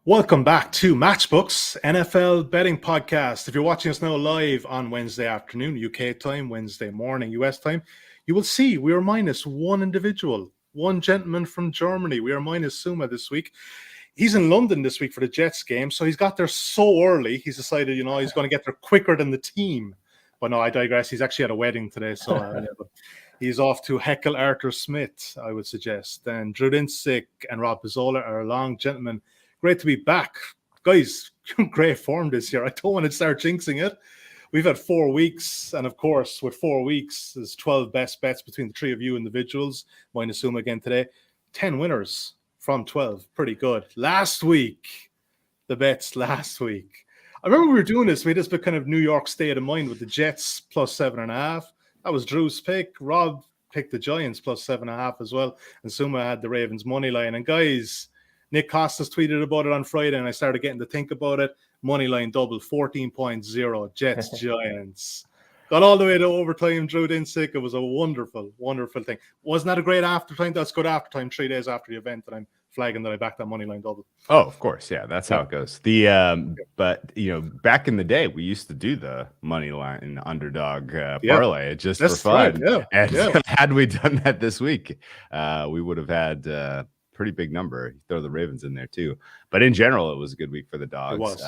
Welcome back to Matchbooks NFL betting podcast. If you're watching us now live on Wednesday afternoon, UK time, Wednesday morning, US time, you will see we are minus one individual, one gentleman from Germany. We are minus Suuma this week. He's in London this week for the Jets game, so he's got there so early. He's decided, he's going to get there quicker than the team. But no, I digress. He's actually at a wedding today, so he's off to heckle Arthur Smith, I would suggest. And Drew Dinsick and Rob Pizzola are along. Gentlemen, great to be back. Guys, great form this year. I don't want to start jinxing it. We've had 4 weeks, and of course, with 4 weeks, there's 12 best bets between the three of you individuals, minus Suuma again today. 10 winners from 12. Pretty good. Last week, the bets last week. I remember we were doing this. We had this bit kind of New York state of mind with the Jets plus 7.5. That was Drew's pick. Rob picked the Giants plus 7.5 as well. And Suuma had the Ravens money line. And guys, Nick Costas tweeted about it on Friday, and I started getting to think about it. Moneyline double, 14.0, Jets, Giants. Got all the way to overtime, Drew Dinsick. It was a wonderful, wonderful thing. Wasn't that a great aftertime? That's good aftertime 3 days after the event that I'm flagging that I backed that moneyline double. Oh, of course. Yeah, that's how it goes. But, back in the day, we used to do the moneyline underdog parlay just for fun. Right. And had we done that this week, we would have had pretty big number. You throw the Ravens in there too, but in general, it was a good week for the dogs. It was.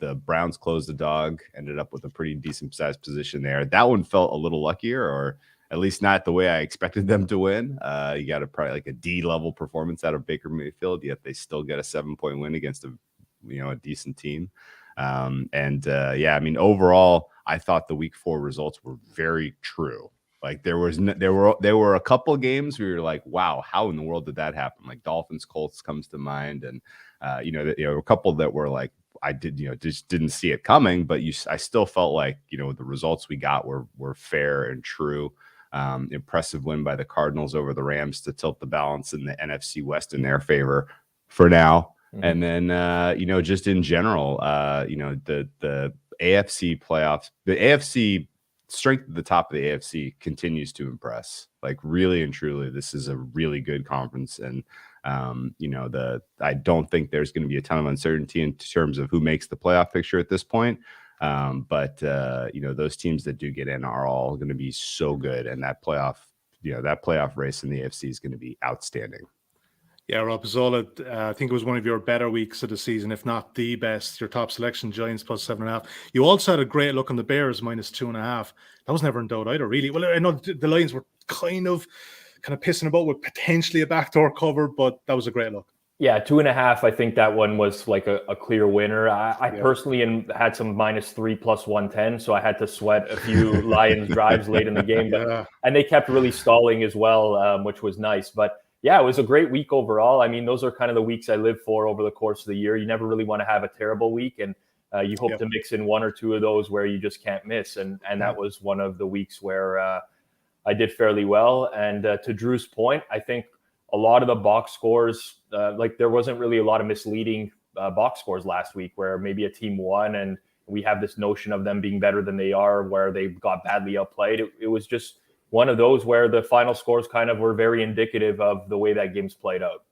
The Browns closed the dog, ended up with a pretty decent sized position there. That one felt a little luckier, or at least not the way I expected them to win. You got probably like a D level performance out of Baker Mayfield, yet they still get a 7-point win against a decent team. Overall, I thought the week 4 results were very true. Like there were a couple of games where you're like, wow, how in the world did that happen? Like Dolphins Colts comes to mind, and a couple that were like, I did just didn't see it coming, but I still felt like the results we got were fair and true. Impressive win by the Cardinals over the Rams to tilt the balance in the NFC West in their favor for now. Mm-hmm. And then just in general, the AFC playoffs, the AFC strength at the top of the AFC continues to impress. Like really and truly, this is a really good conference, and I don't think there's going to be a ton of uncertainty in terms of who makes the playoff picture at this point. But those teams that do get in are all going to be so good, and that playoff race in the AFC is going to be outstanding. Yeah, Rob Pizzola, I think it was one of your better weeks of the season, if not the best. Your top selection, Giants plus 7.5. You also had a great look on the Bears minus 2.5. That was never in doubt either, really. Well, I know the Lions were kind of pissing about with potentially a backdoor cover, but that was a great look. Yeah, 2.5. I think that one was like a clear winner. I personally had some -3 plus 110, so I had to sweat a few Lions drives late in the game. And they kept really stalling as well, which was nice. But yeah, it was a great week overall. I mean, those are kind of the weeks I live for over the course of the year. You never really want to have a terrible week, and you hope to mix in 1 or 2 of those where you just can't miss. And that was one of the weeks where I did fairly well. And to Drew's point, I think a lot of the box scores, there wasn't really a lot of misleading box scores last week where maybe a team won and we have this notion of them being better than they are, where they got badly outplayed. It was just one of those where the final scores kind of were very indicative of the way that game's played out.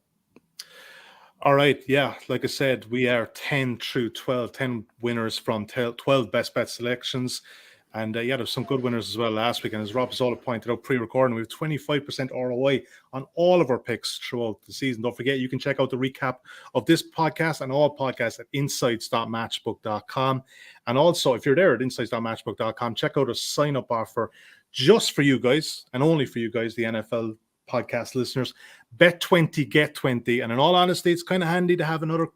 All right. Yeah. Like I said, we are 10 through 12, 10 winners from 12 best bet selections. And there's some good winners as well last week. And as Rob Pizzola pointed out pre-recording, we have 25% ROI on all of our picks throughout the season. Don't forget, you can check out the recap of this podcast and all podcasts at insights.matchbook.com. And also, if you're there at insights.matchbook.com, check out a sign-up offer just for you guys and only for you guys, the NFL podcast listeners. Bet 20, get 20. And in all honesty, it's kind of handy to have another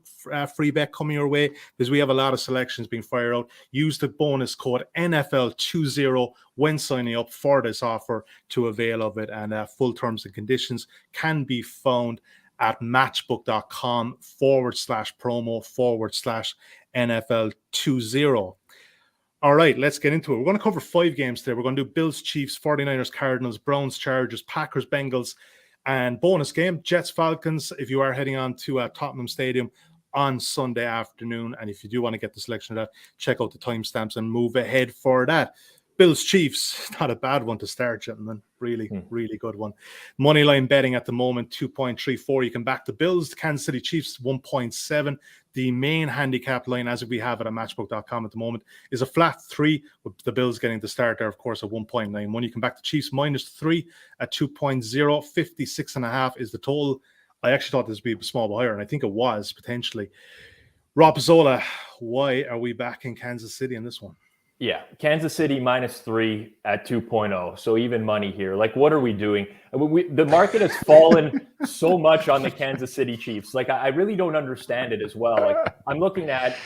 free bet coming your way because we have a lot of selections being fired out. Use the bonus code NFL20 when signing up for this offer to avail of it. And full terms and conditions can be found at matchbook.com/promo/NFL20. All right, let's get into it. We're going to cover 5 games today. We're going to do Bills, Chiefs, 49ers, Cardinals, Browns, Chargers, Packers, Bengals, and bonus game, Jets, Falcons, if you are heading on to Tottenham Stadium on Sunday afternoon. And if you do want to get the selection of that, check out the timestamps and move ahead for that. Bills Chiefs, not a bad one to start, gentlemen. Really, really good one. Moneyline betting at the moment, 2.34. You can back the Bills. The Kansas City Chiefs, 1.7. The main handicap line, as we have it at matchbook.com at the moment, is a flat 3, with the Bills getting the start there, of course, at 1.91. You can back the Chiefs -3 at 2.0. 56.5 is the total. I actually thought this would be a small bit higher, and I think it was, potentially. Rob Pizzola, why are we back in Kansas City in this one? Yeah, Kansas City -3 at 2.0. So even money here. Like, what are we doing? The market has fallen so much on the Kansas City Chiefs. Like, I really don't understand it as well. Like, I'm looking at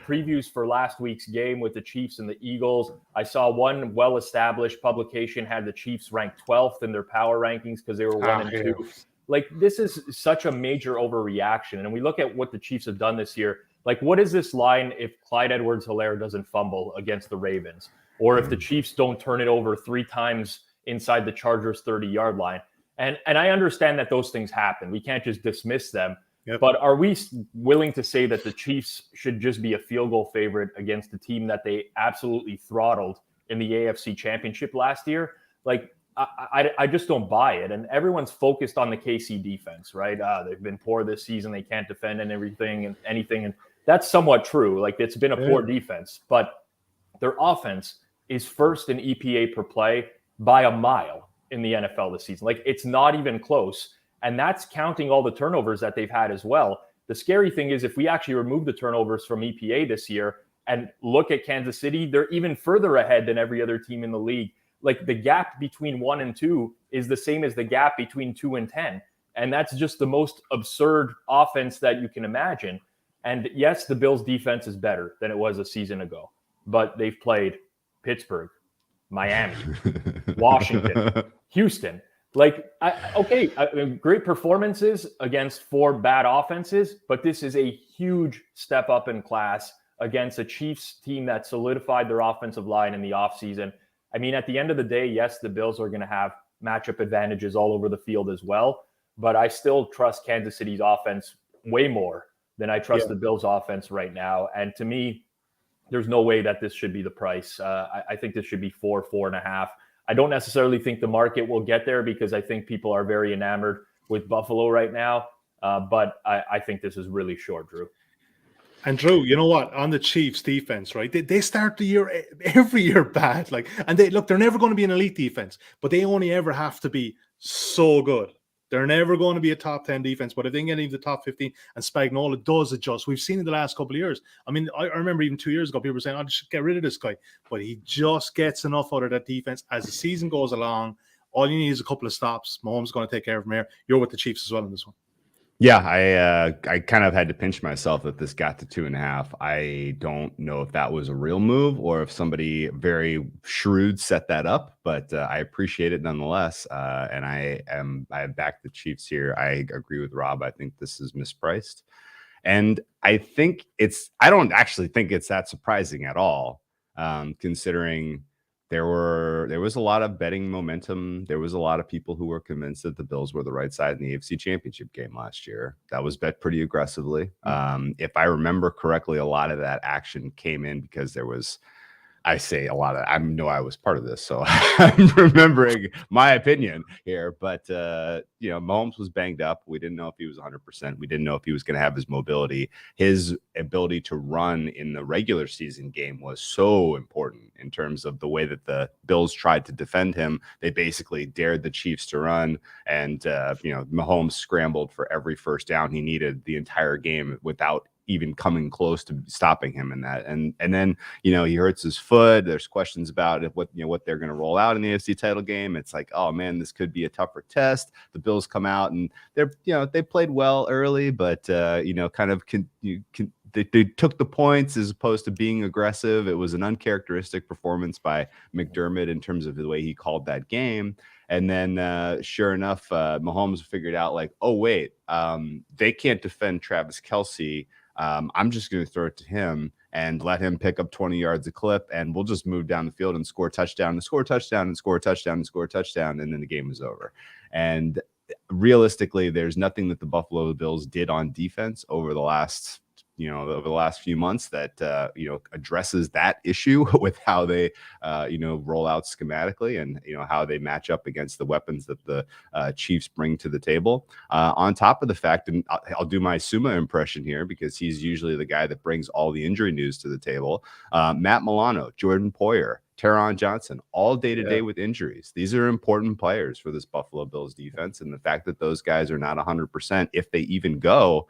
previews for last week's game with the Chiefs and the Eagles. I saw one well-established publication had the Chiefs ranked 12th in their power rankings because they were 1 and 2. Like, this is such a major overreaction. And we look at what the Chiefs have done this year. Like, what is this line if Clyde Edwards-Helaire doesn't fumble against the Ravens? Or if the Chiefs don't turn it over 3 times inside the Chargers' 30-yard line? And I understand that those things happen. We can't just dismiss them. Yep. But are we willing to say that the Chiefs should just be a field goal favorite against a team that they absolutely throttled in the AFC Championship last year? Like, I just don't buy it. And everyone's focused on the KC defense, right? They've been poor this season. They can't defend and everything and anything. And that's somewhat true. Like, it's been a poor defense, but their offense is first in EPA per play by a mile in the NFL this season. Like, it's not even close. And that's counting all the turnovers that they've had as well. The scary thing is if we actually remove the turnovers from EPA this year and look at Kansas City, they're even further ahead than every other team in the league. Like, the gap between 1 and 2 is the same as the gap between 2 and 10. And that's just the most absurd offense that you can imagine. And yes, the Bills defense is better than it was a season ago, but they've played Pittsburgh, Miami, Washington, Houston. Like, great performances against 4 bad offenses, but this is a huge step up in class against a Chiefs team that solidified their offensive line in the offseason. I mean, at the end of the day, yes, the Bills are going to have matchup advantages all over the field as well, but I still trust Kansas City's offense way more than I trust the Bills' offense right now. And to me, there's no way that this should be the price. I think this should be 4.5. I don't necessarily think the market will get there because I think people are very enamored with Buffalo right now. But I think this is really short, Drew. And Drew, you know what? On the Chiefs defense, right? They start the year every year bad. Like, and they're never going to be an elite defense, but they only ever have to be so good. They're never going to be a top 10 defense, but if they can get into the top 15, and Spagnuolo does adjust. We've seen in the last couple of years. I mean, I remember even 2 years ago, people were saying, I just get rid of this guy. But he just gets enough out of that defense. As the season goes along, all you need is a couple of stops. Mahomes is going to take care of him here. You're with the Chiefs as well in this one. Yeah, I kind of had to pinch myself that this got to 2.5. I don't know if that was a real move or if somebody very shrewd set that up, but I appreciate it nonetheless. And I backed the Chiefs here. I agree with Rob. I think this is mispriced, and I don't actually think it's that surprising at all, considering there was a lot of betting momentum. There was a lot of people who were convinced that the Bills were the right side in the AFC Championship game last year. That was bet pretty aggressively. If I remember correctly, a lot of that action came in because there was, I know I was part of this, so I'm remembering my opinion here. But Mahomes was banged up. We didn't know if he was 100%. We didn't know if he was going to have his mobility. His ability to run in the regular season game was so important in terms of the way that the Bills tried to defend him. They basically dared the Chiefs to run, and Mahomes scrambled for every first down he needed the entire game without even coming close to stopping him in that. And then, he hurts his foot. There's questions about what they're going to roll out in the AFC title game. It's like, oh man, this could be a tougher test. The Bills come out and they played well early, but they took the points as opposed to being aggressive. It was an uncharacteristic performance by McDermott in terms of the way he called that game. And then, sure enough, Mahomes figured out like, oh wait, they can't defend Travis Kelce. I'm just going to throw it to him and let him pick up 20 yards a clip, and we'll just move down the field and score a touchdown and score a touchdown and score a touchdown and score a touchdown, and then the game was over. And realistically, there's nothing that the Buffalo Bills did on defense over the last over the last few months that addresses that issue with how they roll out schematically and how they match up against the weapons that the Chiefs bring to the table. On top of the fact, and I'll do my Suuma impression here because he's usually the guy that brings all the injury news to the table. Matt Milano, Jordan Poyer, Teron Johnson, all day-to-day with injuries. These are important players for this Buffalo Bills defense, and the fact that those guys are not 100%, if they even go,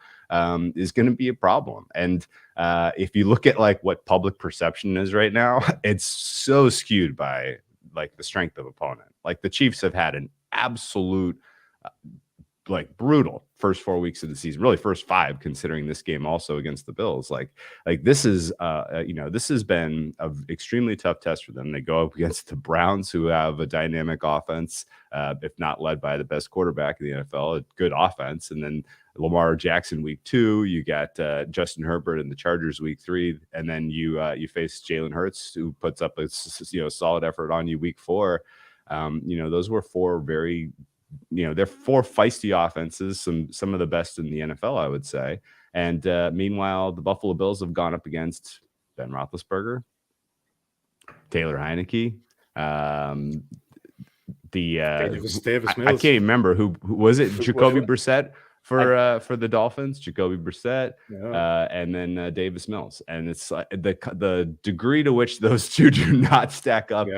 is going to be a problem. And if you look at like what public perception is right now, it's so skewed by like the strength of opponent. Like the Chiefs have had an absolute like brutal first 4 weeks of the season, really first 5, considering this game also against the Bills. Like this is this has been an extremely tough test for them. They go up against the Browns, who have a dynamic offense, if not led by the best quarterback in the NFL, a good offense. And then Lamar Jackson week 2, you got Justin Herbert and the Chargers week 3, and then you face Jalen Hurts, who puts up a solid effort on you week 4. Those were 4 very they're 4 feisty offenses, some of the best in the NFL, I would say. And meanwhile, the Buffalo Bills have gone up against Ben Roethlisberger, Taylor Heineke, Davis Mills. I can't remember who was it. Jacoby Brissett for the Dolphins, Jacoby Brissett, and then Davis Mills. And it's the degree to which those two do not stack up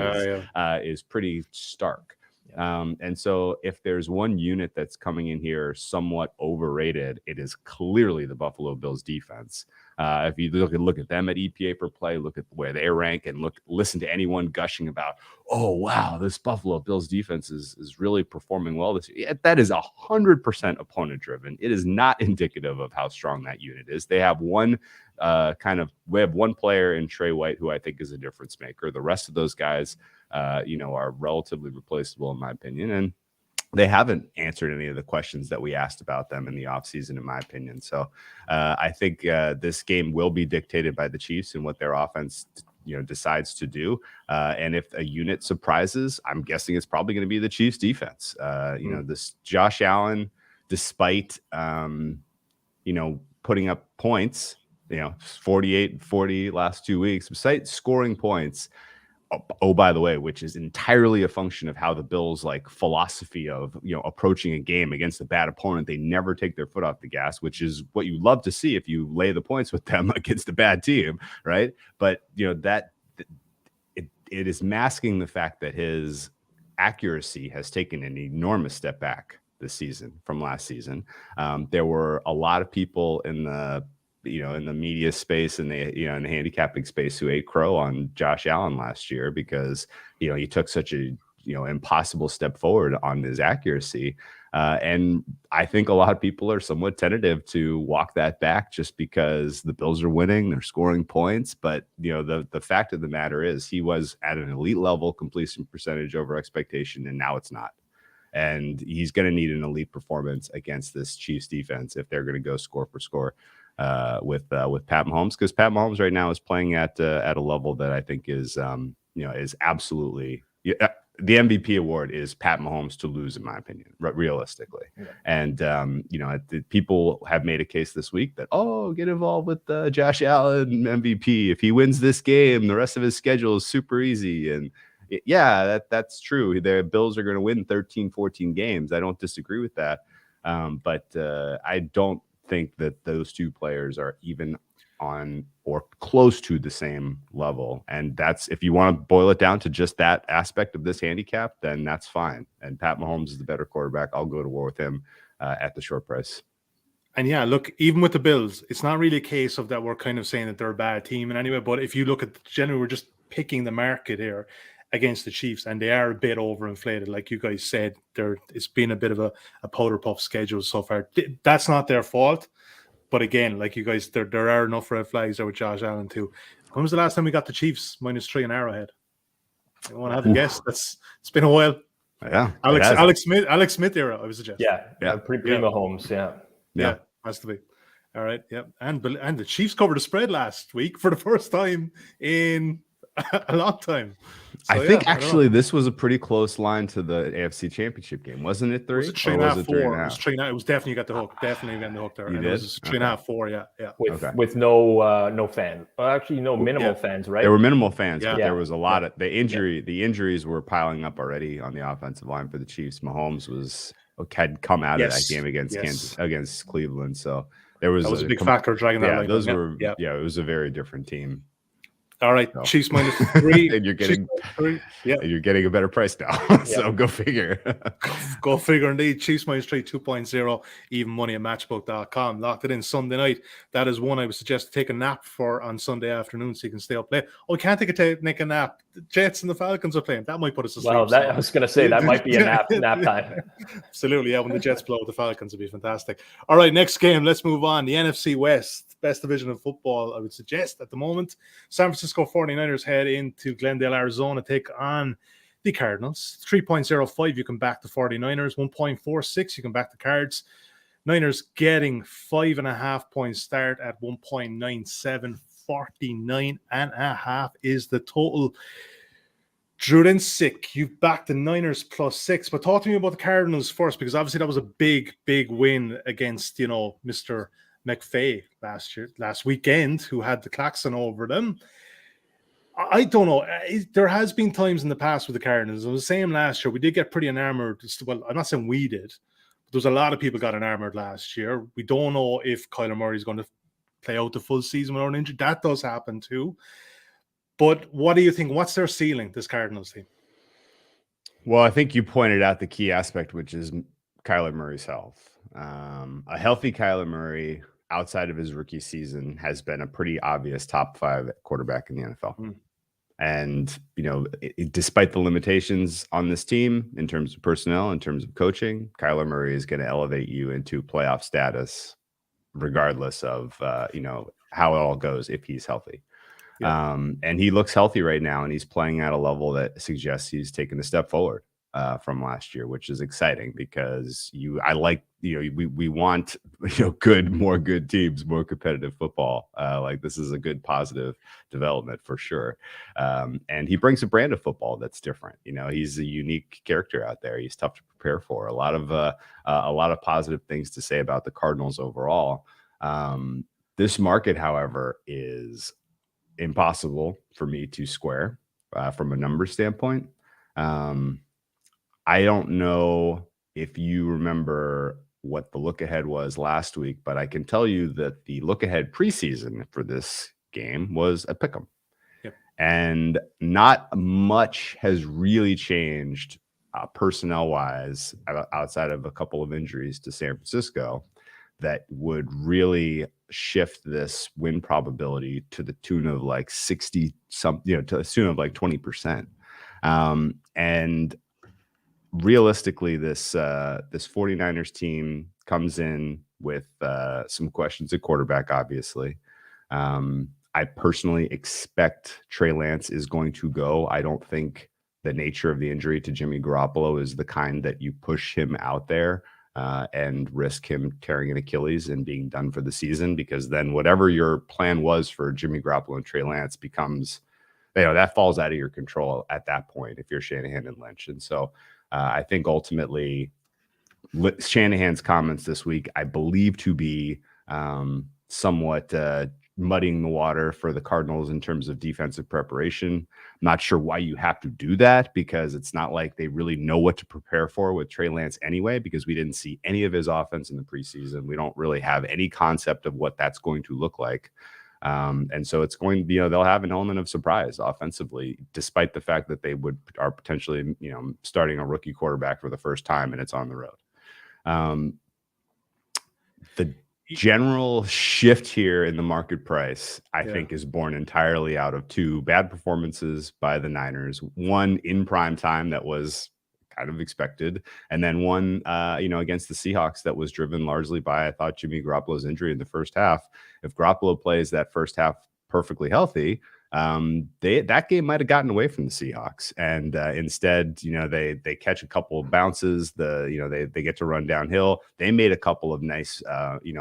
is pretty stark. And so if there's one unit that's coming in here somewhat overrated, it is clearly the Buffalo Bills defense. If you look at them at EPA per play, look at where they rank, and listen to anyone gushing about, oh wow, this Buffalo Bills defense is really performing well this year. That is 100% opponent driven. It is not indicative of how strong that unit is. They have one player in Trey White who I think is a difference maker. The rest of those guys are relatively replaceable in my opinion. And they haven't answered any of the questions that we asked about them in the offseason, in my opinion. So I think this game will be dictated by the Chiefs and what their offense decides to do. And if a unit surprises, I'm guessing it's probably going to be the Chiefs defense. This Josh Allen, despite, putting up points, 48-40 last 2 weeks, besides scoring points. Oh, by the way, which is entirely a function of how the Bills' philosophy of approaching a game against a bad opponent. They never take their foot off the gas, which is what you love to see if you lay the points with them against a bad team, right? But that it is masking the fact that his accuracy has taken an enormous step back this season from last season. There were a lot of people in the media space and in the handicapping space who ate crow on Josh Allen last year because, he took such a, impossible step forward on his accuracy. And I think a lot of people are somewhat tentative to walk that back just because the Bills are winning, they're scoring points. But, the fact of the matter is he was at an elite level completion percentage over expectation, and now it's not. And he's going to need an elite performance against this Chiefs defense if they're going to go score for score. With Pat Mahomes, because Pat Mahomes right now is playing at a level that I think is is absolutely the MVP award is Pat Mahomes to lose, in my opinion, realistically. Yeah. And people have made a case this week that get involved with Josh Allen MVP. If he wins this game, the rest of his schedule is super easy. And that's true. The Bills are going to win 13, 14 games. I don't disagree with that. But I don't think that those two players are even on or close to the same level. And that's, if you want to boil it down to just that aspect of this handicap, then that's fine. And Pat Mahomes is the better quarterback. I'll go to war with him at the short price. And look, even with the Bills, it's not really a case of that we're kind of saying that they're a bad team in any way. But if you look at generally, we're just picking the market here against the Chiefs, and they are a bit overinflated. Like you guys said, it's been a bit of a powder puff schedule so far. That's not their fault. But again, like you guys, there are enough red flags there with Josh Allen too. When was the last time we got the Chiefs -3 in Arrowhead? I want to have a guess. It's been a while. Yeah. Alex Smith era, I would suggest. Yeah. Pretty Mahomes. Yeah. Has to be. All right. Yeah. And the Chiefs covered the spread last week for the first time in a long time. So, I think actually this was a pretty close line to the AFC Championship game, wasn't it? 3? Was it 3.5, 4? It was 3.5. It was definitely got the hook. Definitely got the hook there. You and did? It was 3.5, 4. Yeah. With no fans. Well, actually, minimal fans, right? There were minimal fans, but there was a lot of the injuries were piling up already on the offensive line for the Chiefs. Mahomes had come out of that game against Cleveland, so there was a big factor dragging that line. Those were it was a very different team. All right, Chiefs -3, and you're getting you're getting a better price now. So go figure. Go figure indeed. Chiefs -3, 2.0, even money at matchbook.com. Locked it in Sunday night. That is one I would suggest to take a nap for on Sunday afternoon so you can stay up late. Oh, we can't take a nap. The Jets and the Falcons are playing. That might put us to sleep. Well, I was going to say that might be a nap time. Absolutely, yeah. When the Jets blow with the Falcons, it'd be fantastic. All right, next game. Let's move on. The NFC West, best division of football, I would suggest at the moment. San Francisco 49ers head into Glendale, Arizona, take on the Cardinals. 3.05, you can back the 49ers. 1.46, you can back the Cards. Niners getting 5.5 point start at 1.97. 49.5 is the total. Drew Dinsick, you've backed the Niners +6, but talk to me about the Cardinals first, because obviously that was a big win against, Mr. McVay last weekend, who had the klaxon over them. I don't know. There has been times in the past with the Cardinals. It was the same last year. We did get pretty enamored. Well, I'm not saying we did, but there's a lot of people got enamored last year. We don't know if Kyler Murray is going to play out the full season without an injury. That does happen too. But what do you think? What's their ceiling, this Cardinals team? Well, I think you pointed out the key aspect, which is Kyler Murray's health. A healthy Kyler Murray outside of his rookie season has been a pretty obvious top 5 quarterback in the NFL. And, despite the limitations on this team in terms of personnel, in terms of coaching, Kyler Murray is going to elevate you into playoff status regardless of, how it all goes if he's healthy. Yeah. And he looks healthy right now, and he's playing at a level that suggests he's taken a step forward from last year, which is exciting because we want more good teams, more competitive football. This is a good positive development for sure. And he brings a brand of football that's different. He's a unique character out there. He's tough to prepare for. A lot of positive things to say about the Cardinals overall. This market, however, is impossible for me to square from a number standpoint. I don't know if you remember what the look ahead was last week, but I can tell you that the look ahead preseason for this game was a pick'em. Yep. And not much has really changed personnel wise outside of a couple of injuries to San Francisco that would really shift this win probability to the tune of like 60 something, to the tune of like 20%. And realistically, this 49ers team comes in with some questions at quarterback, obviously. I personally expect Trey Lance is going to go. I don't think the nature of the injury to Jimmy Garoppolo is the kind that you push him out there and risk him tearing an Achilles and being done for the season, because then whatever your plan was for Jimmy Garoppolo and Trey Lance becomes, that falls out of your control at that point if you're Shanahan and Lynch. And so I think ultimately Shanahan's comments this week, I believe to be somewhat muddying the water for the Cardinals in terms of defensive preparation. I'm not sure why you have to do that, because it's not like they really know what to prepare for with Trey Lance anyway, because we didn't see any of his offense in the preseason. We don't really have any concept of what that's going to look like. And so it's going to be, they'll have an element of surprise offensively, despite the fact that they are potentially, starting a rookie quarterback for the first time and it's on the road. The general shift here in the market price, I think, is born entirely out of 2 bad performances by the Niners. One in prime time that was kind of expected, and then one, against the Seahawks that was driven largely by, I thought, Jimmy Garoppolo's injury in the first half. If Garoppolo plays that first half perfectly healthy, that game might have gotten away from the Seahawks, and instead, they catch a couple of bounces. They get to run downhill. They made a couple of nice,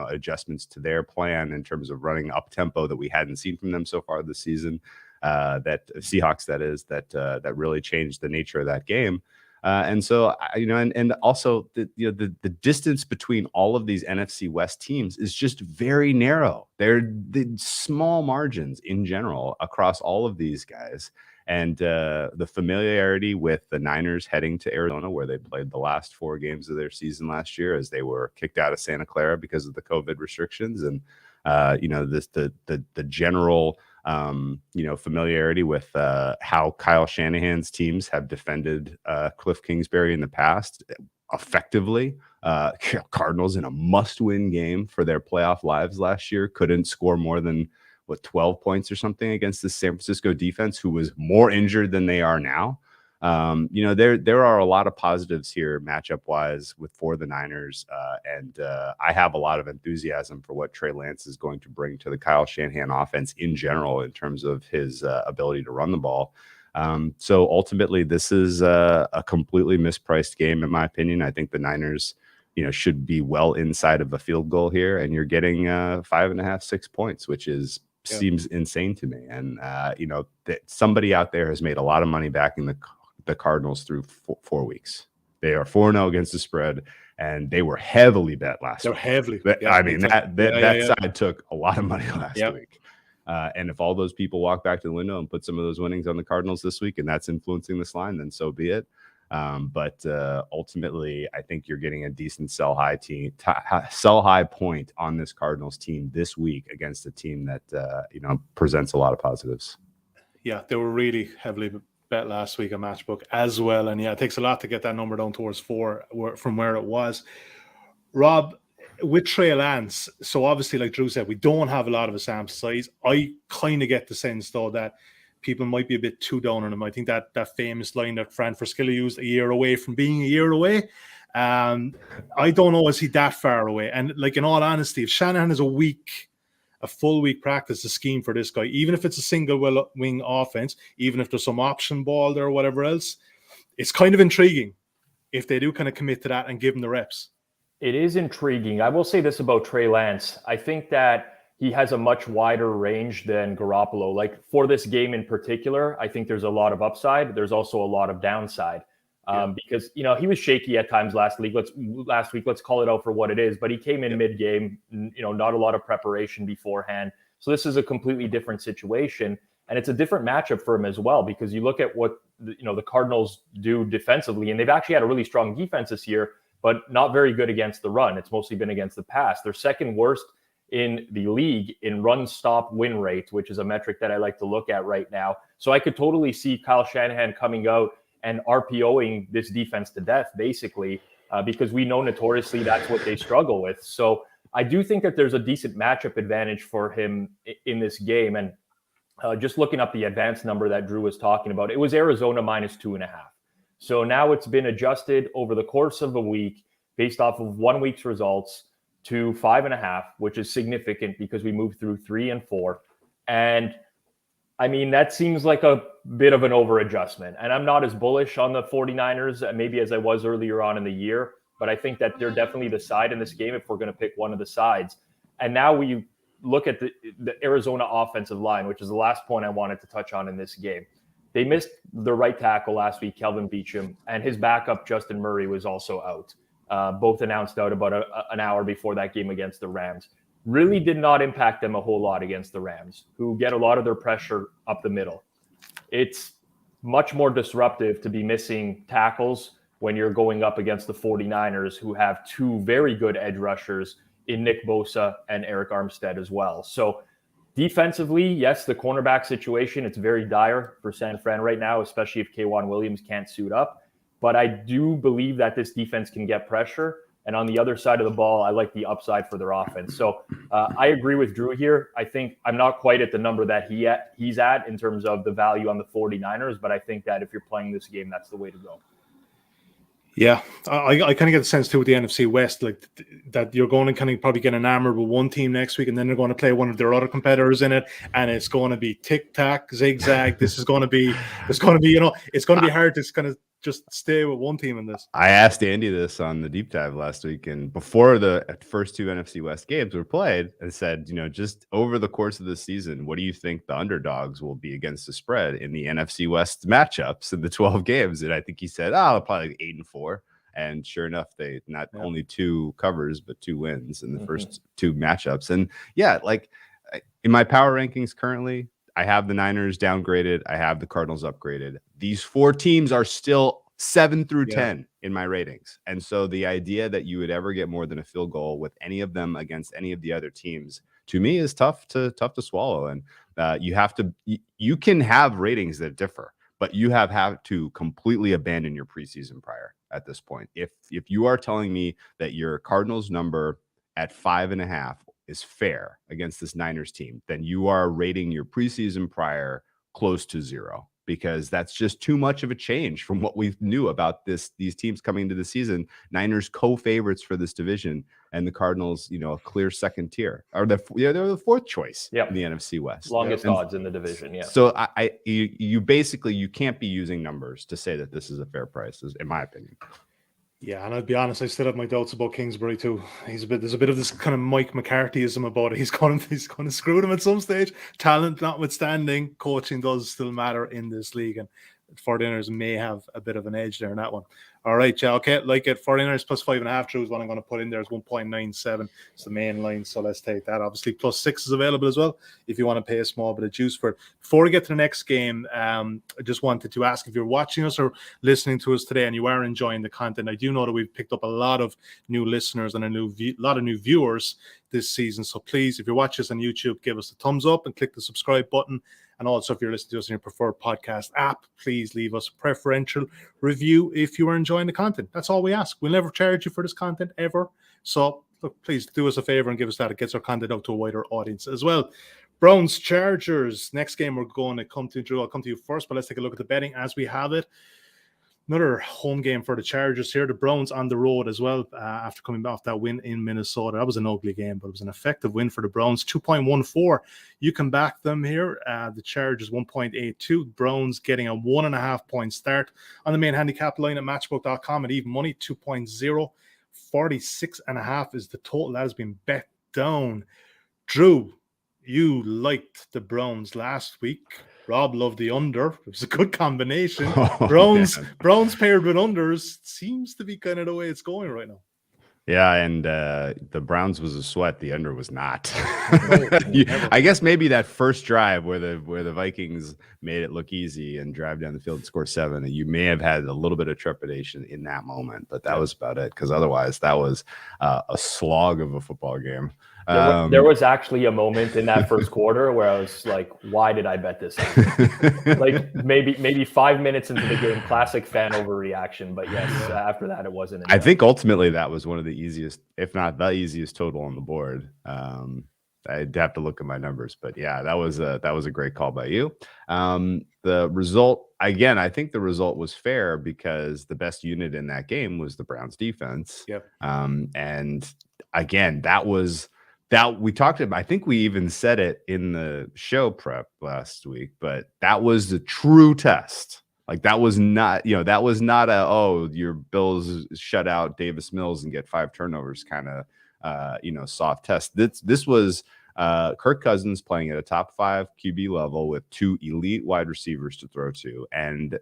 adjustments to their plan in terms of running up tempo that we hadn't seen from them so far this season. that Seahawks, that really changed the nature of that game. And so, and also the distance between all of these NFC West teams is just very narrow. They're the small margins in general across all of these guys. And the familiarity with the Niners heading to Arizona, where they played the last 4 games of their season last year, as they were kicked out of Santa Clara because of the COVID restrictions, and the general familiarity with how Kyle Shanahan's teams have defended Cliff Kingsbury in the past effectively. Cardinals in a must-win game for their playoff lives last year couldn't score more than 12 points or something against the San Francisco defense, who was more injured than they are now. There are a lot of positives here matchup wise for the Niners. And I have a lot of enthusiasm for what Trey Lance is going to bring to the Kyle Shanahan offense in general, in terms of his ability to run the ball. So ultimately, this is a completely mispriced game, in my opinion. I think the Niners, should be well inside of a field goal here, and you're getting 5.5, 6 points, which seems insane to me. And that somebody out there has made a lot of money backing the Cardinals through 4 weeks. They are 4-0 against the spread, and they were heavily bet last week. That side took a lot of money last week. And if all those people walk back to the window and put some of those winnings on the Cardinals this week, and that's influencing this line, then so be it. But ultimately, I think you're getting a decent sell high point on this Cardinals team this week against a team that presents a lot of positives. Yeah, they were really heavily bet last week on Matchbook as well, and it takes a lot to get that number down towards 4 from where it was. Rob, with Trey Lance, so obviously, like Drew said, we don't have a lot of a sample size. I kind of get the sense, though, that people might be a bit too down on him. I think that famous line that Fran Fraschilla used, a year away from being a year away. I don't know, is he that far away? And like, in all honesty, if Shanahan has a full week practice, a scheme for this guy, even if it's a single wing offense, even if there's some option ball there or whatever else, it's kind of intriguing if they do kind of commit to that and give him the reps. It is intriguing. I will say this about Trey Lance. I think that he has a much wider range than Garoppolo. Like, for this game in particular, I think there's a lot of upside. There's also a lot of downside because, he was shaky at times last week. Let's call it out for what it is. But he came in mid-game, not a lot of preparation beforehand. So this is a completely different situation. And it's a different matchup for him as well, because you look at what, the Cardinals do defensively, and they've actually had a really strong defense this year, but not very good against the run. It's mostly been against the pass. They're second worst in the league in run stop win rate, which is a metric that I like to look at right now. So I could totally see Kyle Shanahan coming out and RPOing this defense to death, basically, because we know notoriously that's what they struggle with. So I do think that there's a decent matchup advantage for him in this game. And just looking up the advanced number that Drew was talking about, it was Arizona -2.5. So now it's been adjusted over the course of a week based off of 1 week's results to 5.5, which is significant because we moved through 3 and 4. And I mean, that seems like a bit of an over adjustment. And I'm not as bullish on the 49ers maybe as I was earlier on in the year, but I think that they're definitely the side in this game if we're going to pick one of the sides. And now we look at the Arizona offensive line, which is the last point I wanted to touch on in this game. They missed the right tackle last week, Kelvin Beachum, and his backup, Justin Murray, was also out. Both announced out about an hour before that game against the Rams. Really did not impact them a whole lot against the Rams, who get a lot of their pressure up the middle. It's much more disruptive to be missing tackles when you're going up against the 49ers, who have 2 very good edge rushers in Nick Bosa and Eric Armstead as well. So defensively, yes, the cornerback situation, it's very dire for San Fran right now, especially if K'Wan Williams can't suit up. But I do believe that this defense can get pressure. And on the other side of the ball, I like the upside for their offense. So I agree with Drew here. I think I'm not quite at the number that he's at in terms of the value on the 49ers, but I think that if you're playing this game, that's the way to go. Yeah, I kind of get the sense too with the NFC West, like that you're going to kind of probably get enamored with one team next week, and then they're going to play one of their other competitors in it, and it's going to be tic tac, zigzag. It's going to be, it's going to be hard to kind of just stay with one team in this? I asked Andy this on the deep dive last week, and before the first 2 NFC West games were played, I said, just over the course of the season, what do you think the underdogs will be against the spread in the NFC West matchups in the 12 games? And I think he said, probably like 8-4. And sure enough, they not only 2 covers, but 2 wins in the first 2 matchups. And yeah, like in my power rankings currently, I have the Niners downgraded. I have the Cardinals upgraded. These 4 teams are still 7 through 10 in my ratings. And so the idea that you would ever get more than a field goal with any of them against any of the other teams, to me, is tough to swallow. And you can have ratings that differ, but you have to completely abandon your preseason prior at this point. If you are telling me that your Cardinals number at 5.5 is fair against this Niners team, then you are rating your preseason prior close to 0, because that's just too much of a change from what we knew about these teams coming into the season. Niners co-favorites for this division, and the Cardinals, a clear second tier, or they're the 4th choice in the NFC West, longest odds in the division. Yeah. So you basically, you can't be using numbers to say that this is a fair price, in my opinion. Yeah, and I'll be honest, I still have my doubts about Kingsbury too. There's a bit of this kind of Mike McCarthyism about it. He's going to screw them at some stage. Talent notwithstanding, coaching does still matter in this league, and 49ers may have a bit of an edge there in that one. All right, yeah, okay, like it. 49ers plus 5.5 true is what I'm going to put in there. Is 1.97. It's the main line, so let's take that. Obviously, plus 6 is available as well if you want to pay a small bit of juice for it. Before we get to the next game, I just wanted to ask if you're watching us or listening to us today and you are enjoying the content. I do know that we've picked up a lot of new listeners and a lot of new viewers this season. So please, if you're watching us on YouTube, give us a thumbs up and click the subscribe button. And also, if you're listening to us in your preferred podcast app, please leave us a preferential review if you are enjoying the content. That's all we ask. We'll never charge you for this content ever. So look, please do us a favor and give us that. It gets our content out to a wider audience as well. Browns, Chargers. Next game we're going to come to, Drew. I'll come to you first, but let's take a look at the betting as we have it. Another home game for the Chargers here. The Browns on the road as well after coming off that win in Minnesota. That was an ugly game, but it was an effective win for the Browns. 2.14. You can back them here. The Chargers 1.82. Browns getting a 1.5 point start on the main handicap line at matchbook.com at even money. 2.0. 46.5 is the total that has been bet down. Drew, you liked the Browns last week. Rob loved the under. It was a good combination. Browns paired with unders seems to be kind of the way it's going right now. Yeah, and the Browns was a sweat. The under was not. I guess maybe that first drive where the Vikings made it look easy and drive down the field and score 7, and you may have had a little bit of trepidation in that moment, but that was about it, because otherwise that was a slog of a football game. There was actually a moment in that first quarter where I was like, why did I bet this? Like maybe 5 minutes into the game, classic fan overreaction. But yes, after that, it wasn't. I think ultimately that was one of the easiest, if not the easiest total on the board. I'd have to look at my numbers, but yeah, that was a great call by you. The result, again, I think the result was fair because the best unit in that game was the Browns defense. Yep. And again, that we talked about, I think we even said it in the show prep last week, but that was the true test. Like that was not your Bills shut out Davis Mills and get 5 turnovers kind of, soft test. This was Kirk Cousins playing at a top 5 QB level with 2 elite wide receivers to throw to, and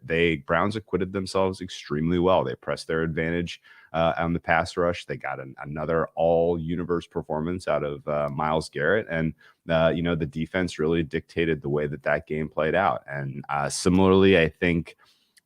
Browns acquitted themselves extremely well. They pressed their advantage on the pass rush. They got another all-universe performance out of Myles Garrett, and the defense really dictated the way that game played out. And similarly, I think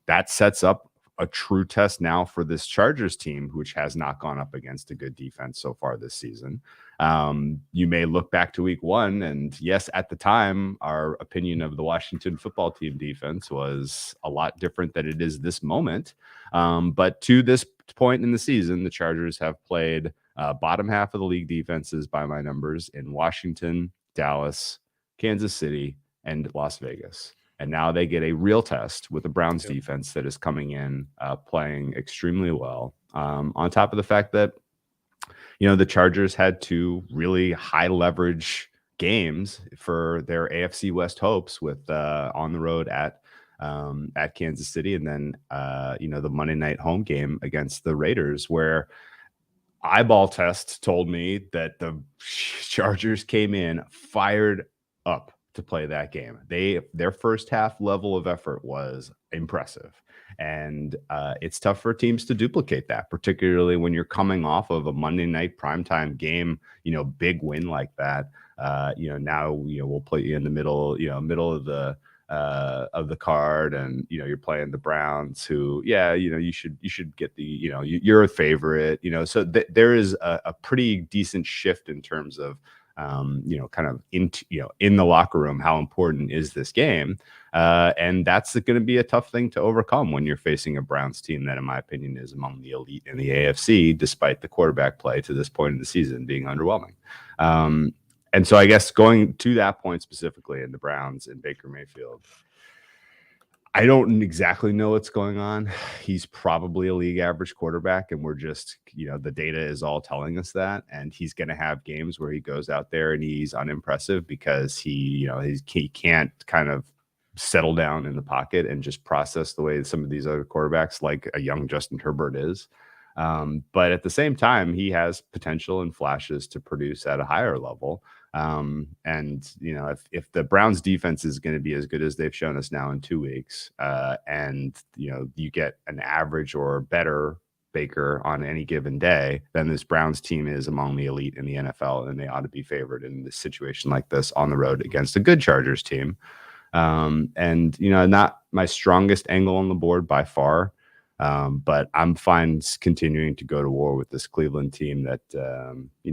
that sets up a true test now for this Chargers team, which has not gone up against a good defense so far this season. You may look back to week 1, and yes, at the time, our opinion of the Washington football team defense was a lot different than it is this moment. But to this point in the season, the Chargers have played bottom half of the league defenses by my numbers in Washington, Dallas, Kansas City, and Las Vegas. And now they get a real test with the Browns defense that is coming in, playing extremely well. On top of the fact that, the Chargers had 2 really high leverage games for their AFC West hopes with on the road at at Kansas City, and then the Monday night home game against the Raiders, where eyeball test told me that the Chargers came in fired up to play that game. Their first half level of effort was impressive. And it's tough for teams to duplicate that, particularly when you're coming off of a Monday night primetime game, big win like that. Now, we'll play you in the middle of the card, and you're playing the Browns, who you should get the you're a favorite, so there is a pretty decent shift in terms of kind of into in the locker room, how important is this game, and that's going to be a tough thing to overcome when you're facing a Browns team that, in my opinion, is among the elite in the AFC, despite the quarterback play to this point in the season being underwhelming. And so I guess going to that point specifically in the Browns and Baker Mayfield, I don't exactly know what's going on. He's probably a league average quarterback, and we're just, the data is all telling us that. And he's going to have games where he goes out there and he's unimpressive because he can't kind of settle down in the pocket and just process the way some of these other quarterbacks, like a young Justin Herbert, is. But at the same time, he has potential and flashes to produce at a higher level. And if the Browns defense is going to be as good as they've shown us now in 2 weeks, and you get an average or better Baker on any given day, then this Browns team is among the elite in the NFL, and they ought to be favored in this situation like this on the road against a good Chargers team. And not my strongest angle on the board by far. But I'm fine continuing to go to war with this Cleveland team that,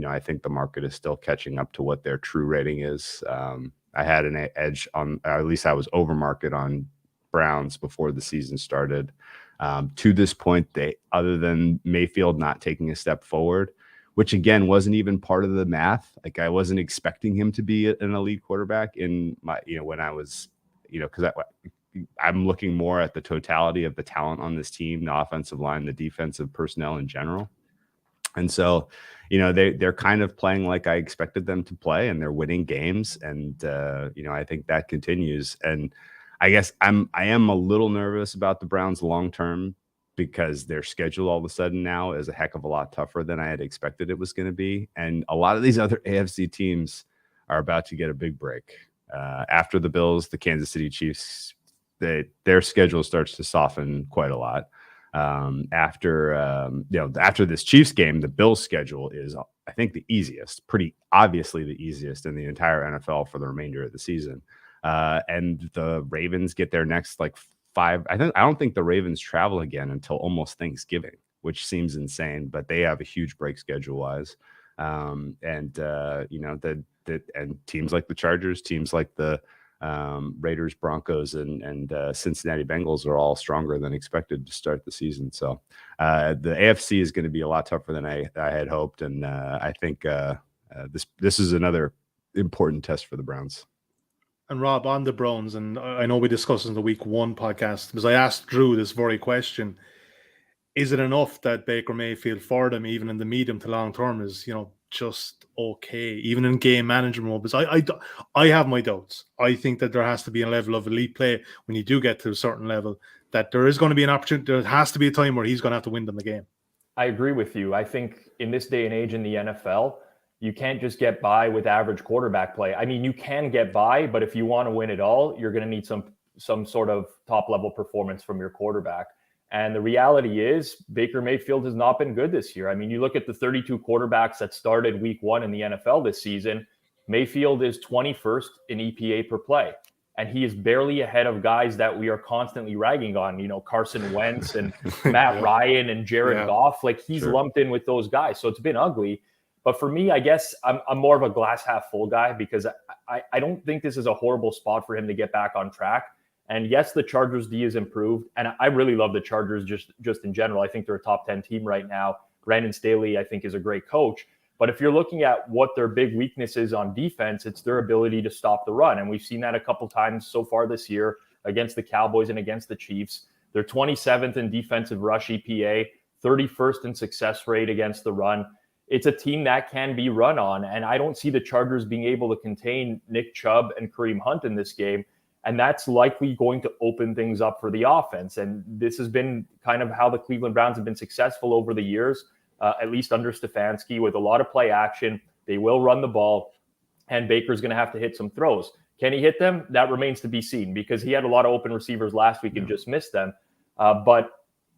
I think the market is still catching up to what their true rating is. I had an edge on, or at least I was over market on Browns before the season started. To this point, other than Mayfield not taking a step forward, which again wasn't even part of the math. Like, I wasn't expecting him to be an elite quarterback in my, when I was, because I'm looking more at the totality of the talent on this team, the offensive line, the defensive personnel in general. And so, they're kind of playing like I expected them to play, and they're winning games. And, I think that continues. And I guess I am a little nervous about the Browns long-term, because their schedule all of a sudden now is a heck of a lot tougher than I had expected it was going to be. And a lot of these other AFC teams are about to get a big break. After the Bills, the Kansas City Chiefs, their schedule starts to soften quite a lot. After this Chiefs game, the Bills schedule is, I think, the easiest, pretty obviously the easiest in the entire NFL for the remainder of the season. And the Ravens get their next 5. I don't think the Ravens travel again until almost Thanksgiving, which seems insane, but they have a huge break schedule wise. And teams like the Chargers, teams like the Raiders, Broncos, and Cincinnati Bengals are all stronger than expected to start the season. So the AFC is going to be a lot tougher than I had hoped, and I think this is another important test for the Browns. And Rob, on the Browns, and I know we discussed in the Week 1 podcast, because I asked Drew this very question: is it enough that Baker Mayfield for them, even in the medium to long term, is just okay, even in game management moments? I have my doubts. I think that there has to be a level of elite play when you do get to a certain level, that there is going to be an opportunity. There has to be a time where he's going to have to win them the game. I agree with you. I think in this day and age in the NFL, you can't just get by with average quarterback play. I mean, you can get by, but if you want to win it all, you're going to need some sort of top level performance from your quarterback. And the reality is, Baker Mayfield has not been good this year. I mean, you look at the 32 quarterbacks that started Week 1 in the NFL this season, Mayfield is 21st in EPA per play. And he is barely ahead of guys that we are constantly ragging on, Carson Wentz and Matt Ryan and Jared Goff. He's lumped in with those guys. So it's been ugly. But for me, I guess I'm more of a glass half full guy, because I don't think this is a horrible spot for him to get back on track. And yes, the Chargers D is improved. And I really love the Chargers just in general. I think they're a top 10 team right now. Brandon Staley, I think, is a great coach. But if you're looking at what their big weakness is on defense, it's their ability to stop the run. And we've seen that a couple times so far this year against the Cowboys and against the Chiefs. They're 27th in defensive rush EPA, 31st in success rate against the run. It's a team that can be run on. And I don't see the Chargers being able to contain Nick Chubb and Kareem Hunt in this game. And that's likely going to open things up for the offense. And this has been kind of how the Cleveland Browns have been successful over the years, at least under Stefanski, with a lot of play action. They will run the ball, and Baker's going to have to hit some throws. Can he hit them? That remains to be seen, because he had a lot of open receivers last week and just missed them. But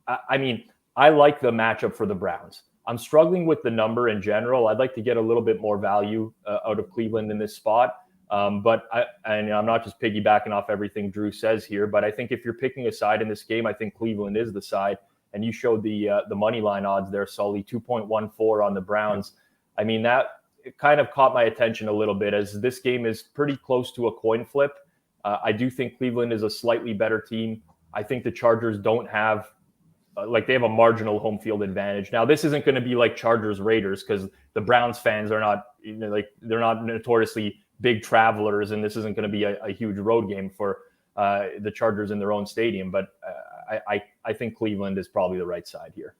I mean, I like the matchup for the Browns. I'm struggling with the number in general. I'd like to get a little bit more value out of Cleveland in this spot. But I'm not just piggybacking off everything Drew says here, but I think if you're picking a side in this game, I think Cleveland is the side. And you showed the money line odds there, Sully, 2.14 on the Browns. I mean, that kind of caught my attention a little bit, as this game is pretty close to a coin flip. I do think Cleveland is a slightly better team. I think the Chargers don't have, they have a marginal home field advantage. Now, this isn't going to be like Chargers Raiders, because the Browns fans are not, they're not notoriously big travelers, and this isn't going to be a huge road game for the Chargers in their own stadium. But I think Cleveland is probably the right side here.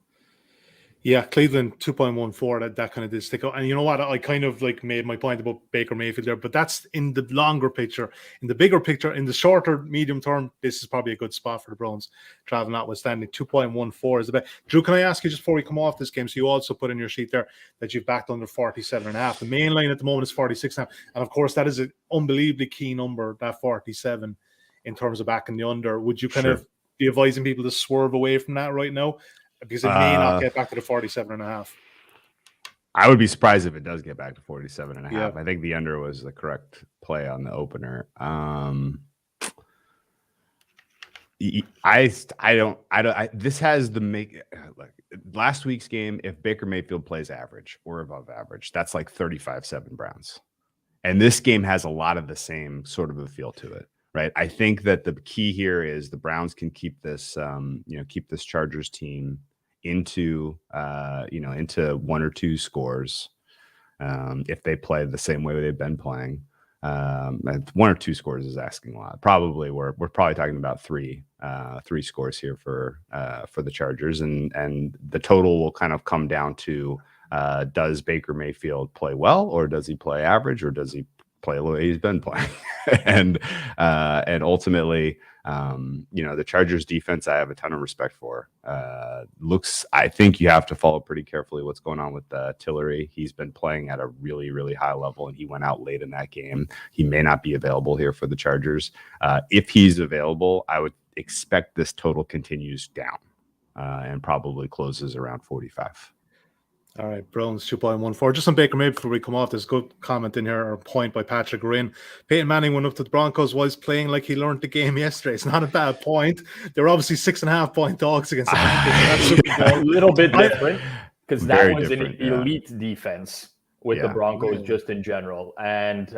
Yeah, Cleveland 2.14. That kind of did stick out. And you know what? I kind of made my point about Baker Mayfield there, but that's in the longer picture. In the bigger picture, in the shorter, medium term, this is probably a good spot for the Browns. Travel notwithstanding, 2.14 is the best. Drew, can I ask you just before we come off this game? So you also put in your sheet there that you've backed under 47.5. The main line at the moment is 46.5. And of course, that is an unbelievably key number, that 47, in terms of backing the under. Would you kind of be advising people to swerve away from that right now? Because it may not get back to the 47.5. I would be surprised if it does get back to 47.5. Yeah. I think the under was the correct play on the opener. This has the make. Last week's game, if Baker Mayfield plays average or above average, that's like 35-7 Browns. And this game has a lot of the same sort of a feel to it. Right. I think that the key here is the Browns can keep this, keep this Chargers team into one or two scores if they play the same way they've been playing. One or two scores is asking a lot. Probably we're probably talking about three scores here for the Chargers, and the total will kind of come down to does Baker Mayfield play well, or does he play average, or does he play the way he's been playing? and ultimately, the Chargers defense, I have a ton of respect for. I think you have to follow pretty carefully what's going on with Tillery. He's been playing at a really, really high level, and he went out late in that game. He may not be available here for the Chargers. If he's available, I would expect this total continues down and probably closes around 45. All right, Browns 2.14. Just on Baker Mayfield before we come off, there's a good comment in here, or point by Patrick Green. Peyton Manning went up to the Broncos was playing like he learned the game yesterday. It's not a bad point. They were obviously 6.5-point dogs against the Broncos. A little bit different, because that was an elite defense with the Broncos just in general. And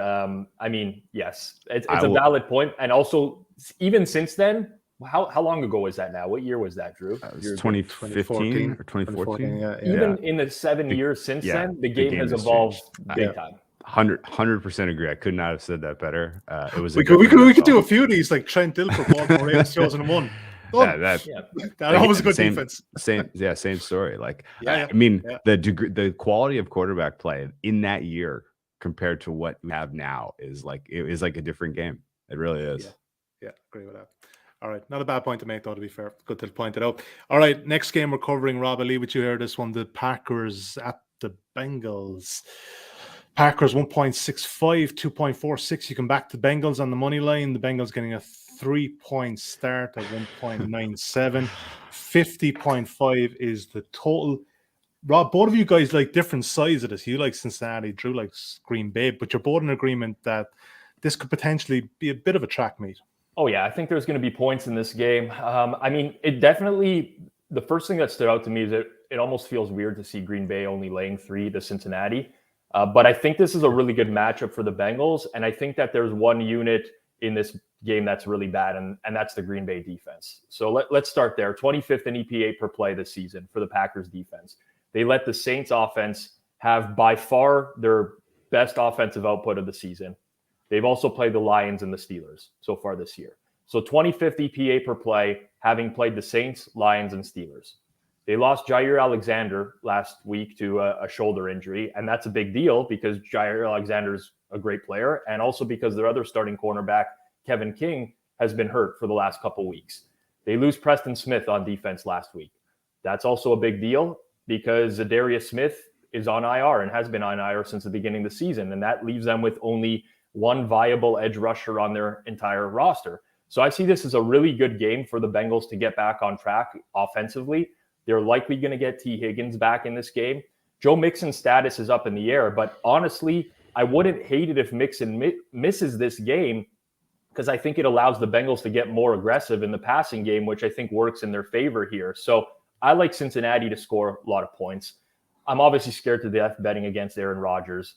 yes, it's a valid point. And also, even since then, how long ago was that now? What year was that, Drew? It was 2015 or 2014. Even in the 7 years since then, the game has evolved big time. 100% agree. I could not have said that better. It was. We could do a few of these, like Trent Dilfer, Baltimore Ravens 2001. That was a good defense. Same story. The quality of quarterback play in that year compared to what we have now is like a different game. It really is. Yeah, agree with that. All right, not a bad point to make, though, to be fair. Good to point it out. All right, next game we're covering, Rob, I'll leave with you here. This one, the Packers at the Bengals. Packers 1.65, 2.46. You can back the Bengals on the money line. The Bengals getting a 3-point start at 1.97. 50.5 is the total. Rob, both of you guys like different sides of this. You like Cincinnati, Drew likes Green Bay, but you're both in agreement that this could potentially be a bit of a track meet. Oh, yeah. I think there's going to be points in this game. It definitely, the first thing that stood out to me is that it almost feels weird to see Green Bay only laying 3 to Cincinnati. But I think this is a really good matchup for the Bengals. And I think that there's one unit in this game that's really bad, and that's the Green Bay defense. So let's start there. 25th in EPA per play this season for the Packers defense. They let the Saints offense have by far their best offensive output of the season. They've also played the Lions and the Steelers so far this year. So 25th EPA per play, having played the Saints, Lions, and Steelers. They lost Jair Alexander last week to a shoulder injury, and that's a big deal because Jair Alexander's a great player, and also because their other starting cornerback, Kevin King has been hurt for the last couple weeks. They lose Preston Smith on defense last week. That's also a big deal because Zadarius Smith is on IR and has been on IR since the beginning of the season. And that leaves them with only one viable edge rusher on their entire roster. So I see this as a really good game for the Bengals to get back on track offensively. They're likely going to get T. Higgins back in this game. Joe Mixon's status is up in the air, but honestly, I wouldn't hate it if Mixon misses this game because I think it allows the Bengals to get more aggressive in the passing game, which I think works in their favor here. So I like Cincinnati to score a lot of points. I'm obviously scared to death betting against Aaron Rodgers.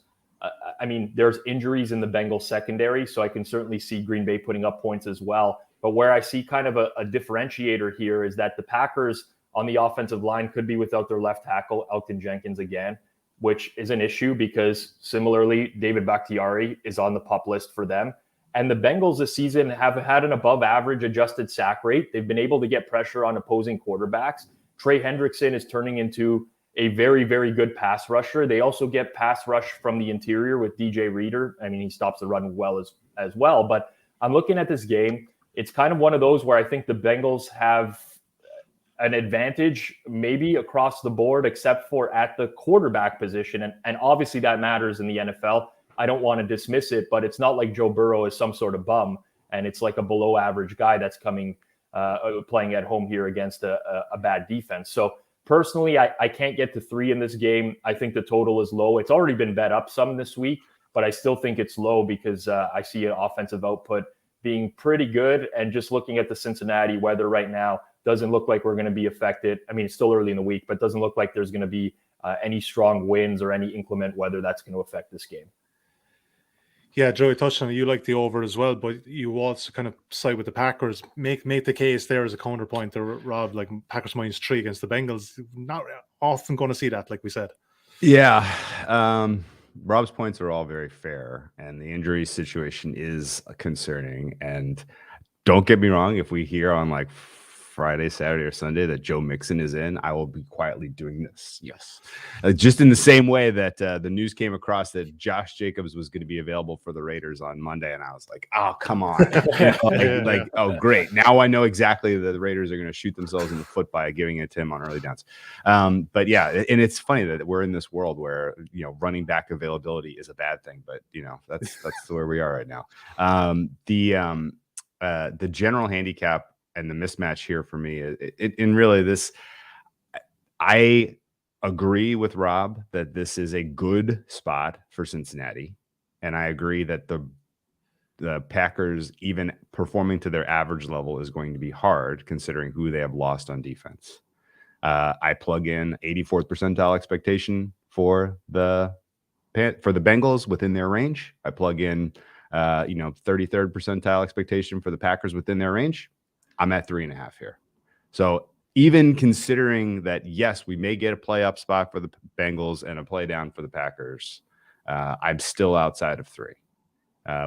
I mean, there's injuries in the Bengals secondary, so I can certainly see Green Bay putting up points as well. But where I see kind of a differentiator here is that the Packers on the offensive line could be without their left tackle, Elgton Jenkins again, which is an issue because similarly, David Bakhtiari is on the PUP list for them. And the Bengals this season have had an above average adjusted sack rate. They've been able to get pressure on opposing quarterbacks. Trey Hendrickson is turning into a very, very good pass rusher. They also get pass rush from the interior with DJ Reader. I mean, he stops the run well as well. But I'm looking at this game. It's kind of one of those where I think the Bengals have an advantage maybe across the board, except for at the quarterback position. And obviously that matters in the NFL. I don't want to dismiss it, but it's not like Joe Burrow is some sort of bum. And it's like a below average guy that's coming, playing at home here against a bad defense. So personally, I can't get to 3 in this game. I think the total is low. It's already been bet up some this week, but I still think it's low because I see an offensive output being pretty good. And just looking at the Cincinnati weather right now, doesn't look like we're going to be affected. I mean, it's still early in the week, but doesn't look like there's going to be any strong winds or any inclement weather that's going to affect this game. Yeah, Joey touched on it. You like the over as well, but you also kind of side with the Packers. Make the case there as a counterpoint to Rob, like Packers -3 against the Bengals. Not often going to see that, like we said. Yeah. Rob's points are all very fair, and the injury situation is concerning. And don't get me wrong, if we hear on like Friday, Saturday, or Sunday that Joe Mixon is in, I will be quietly doing this. Yes. Just in the same way that the news came across that Josh Jacobs was going to be available for the Raiders on Monday. And I was like, oh, come on. Oh, great. Now I know exactly that the Raiders are going to shoot themselves in the foot by giving it to him on early downs. But yeah, and it's funny that we're in this world where, running back availability is a bad thing, but that's where we are right now. The general handicap and the mismatch here for me, I agree with Rob that this is a good spot for Cincinnati. And I agree that the Packers, even performing to their average level, is going to be hard considering who they have lost on defense. I plug in 84th percentile expectation for the Bengals within their range. I plug in 33rd percentile expectation for the Packers within their range. I'm at 3.5 here. So even considering that, yes, we may get a play up spot for the Bengals and a play down for the Packers, I'm still outside of 3,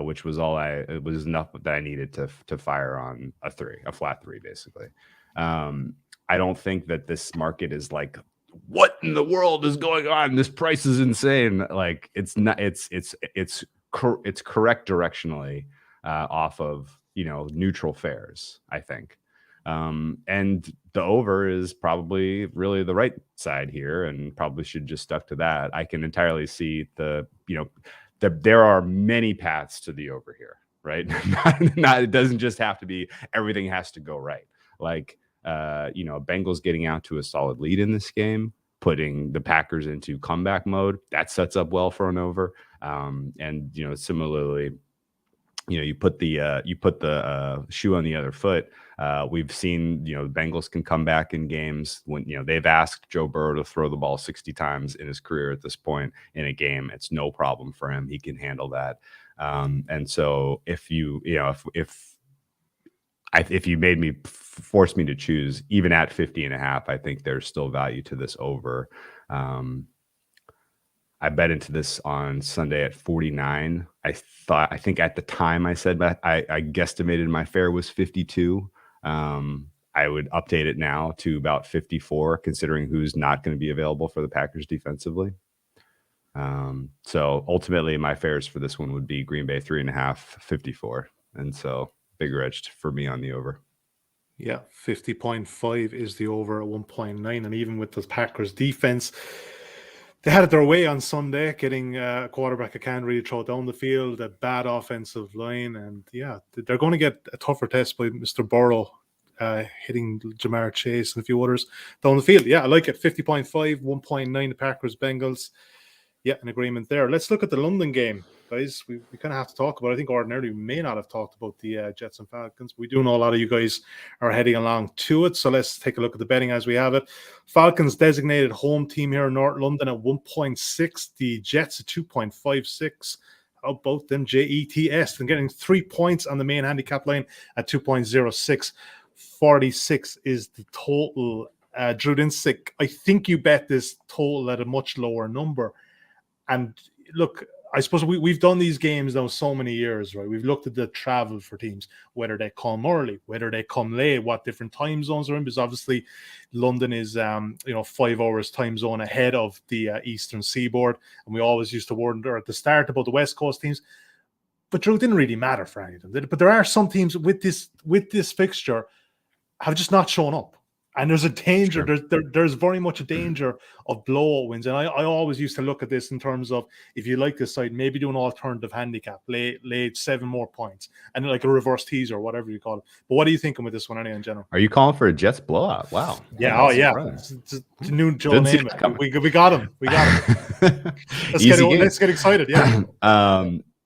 which was it was enough that I needed to fire on a flat 3, basically. I don't think that this market is like, what in the world is going on? This price is insane. Like it's not, it's correct directionally off of, neutral fares, I think. And the over is probably really the right side here and probably should just stuck to that. I can entirely see there are many paths to the over here, right? It doesn't just have to be, everything has to go right. Like, Bengals getting out to a solid lead in this game, putting the Packers into comeback mode, that sets up well for an over. And similarly, you put the shoe on the other foot. We've seen, the Bengals can come back in games when, they've asked Joe Burrow to throw the ball 60 times in his career at this point in a game. It's no problem for him. He can handle that. And so if you force me to choose, even at 50.5, I think there's still value to this over. I bet into this on Sunday at 49. I think at the time I said that I guesstimated my fare was 52. I would update it now to about 54, considering who's not going to be available for the Packers defensively. So ultimately my fares for this one would be Green Bay 3.5, 54. And so bigger edge for me on the over. Yeah, 50.5 is the over at 1.9. And even with the Packers defense, they had it their way on Sunday, getting a quarterback who can't really throw down the field, a bad offensive line. And yeah, they're going to get a tougher test by Mr. Burrow hitting Jamar Chase and a few others down the field. Yeah, I like it. 50.5, 1.9, the Packers, Bengals. Yeah, an agreement there. Let's look at the London game, guys. We kind of have to talk about it. I think ordinarily we may not have talked about the Jets and Falcons. We do know a lot of you guys are heading along to it. So let's take a look at the betting as we have it. Falcons designated home team here in North London at 1.6. The Jets at 2.56. How about them JETS? And getting 3 points on the main handicap line at 2.06. 46 is the total. Drew Dinsick, I think you bet this total at a much lower number. And look, I suppose we've done these games now so many years, right? We've looked at the travel for teams, whether they come early, whether they come late, what different time zones are in, because obviously London is 5 hours time zone ahead of the Eastern Seaboard, and we always used to wonder at the start about the West Coast teams. But Drew, it didn't really matter for any of them, did it? But there are some teams with this fixture have just not shown up. And there's a danger, sure. There's very much a danger of blowout wins. And I always used to look at this in terms of, if you like this side, maybe do an alternative handicap, lay 7 more points, and like a reverse teaser or whatever you call it. But what are you thinking with this one anyway in general? Are you calling for a Jets blowout? Wow. Yeah, it's a new Joe name. We got him. Let's get excited, yeah.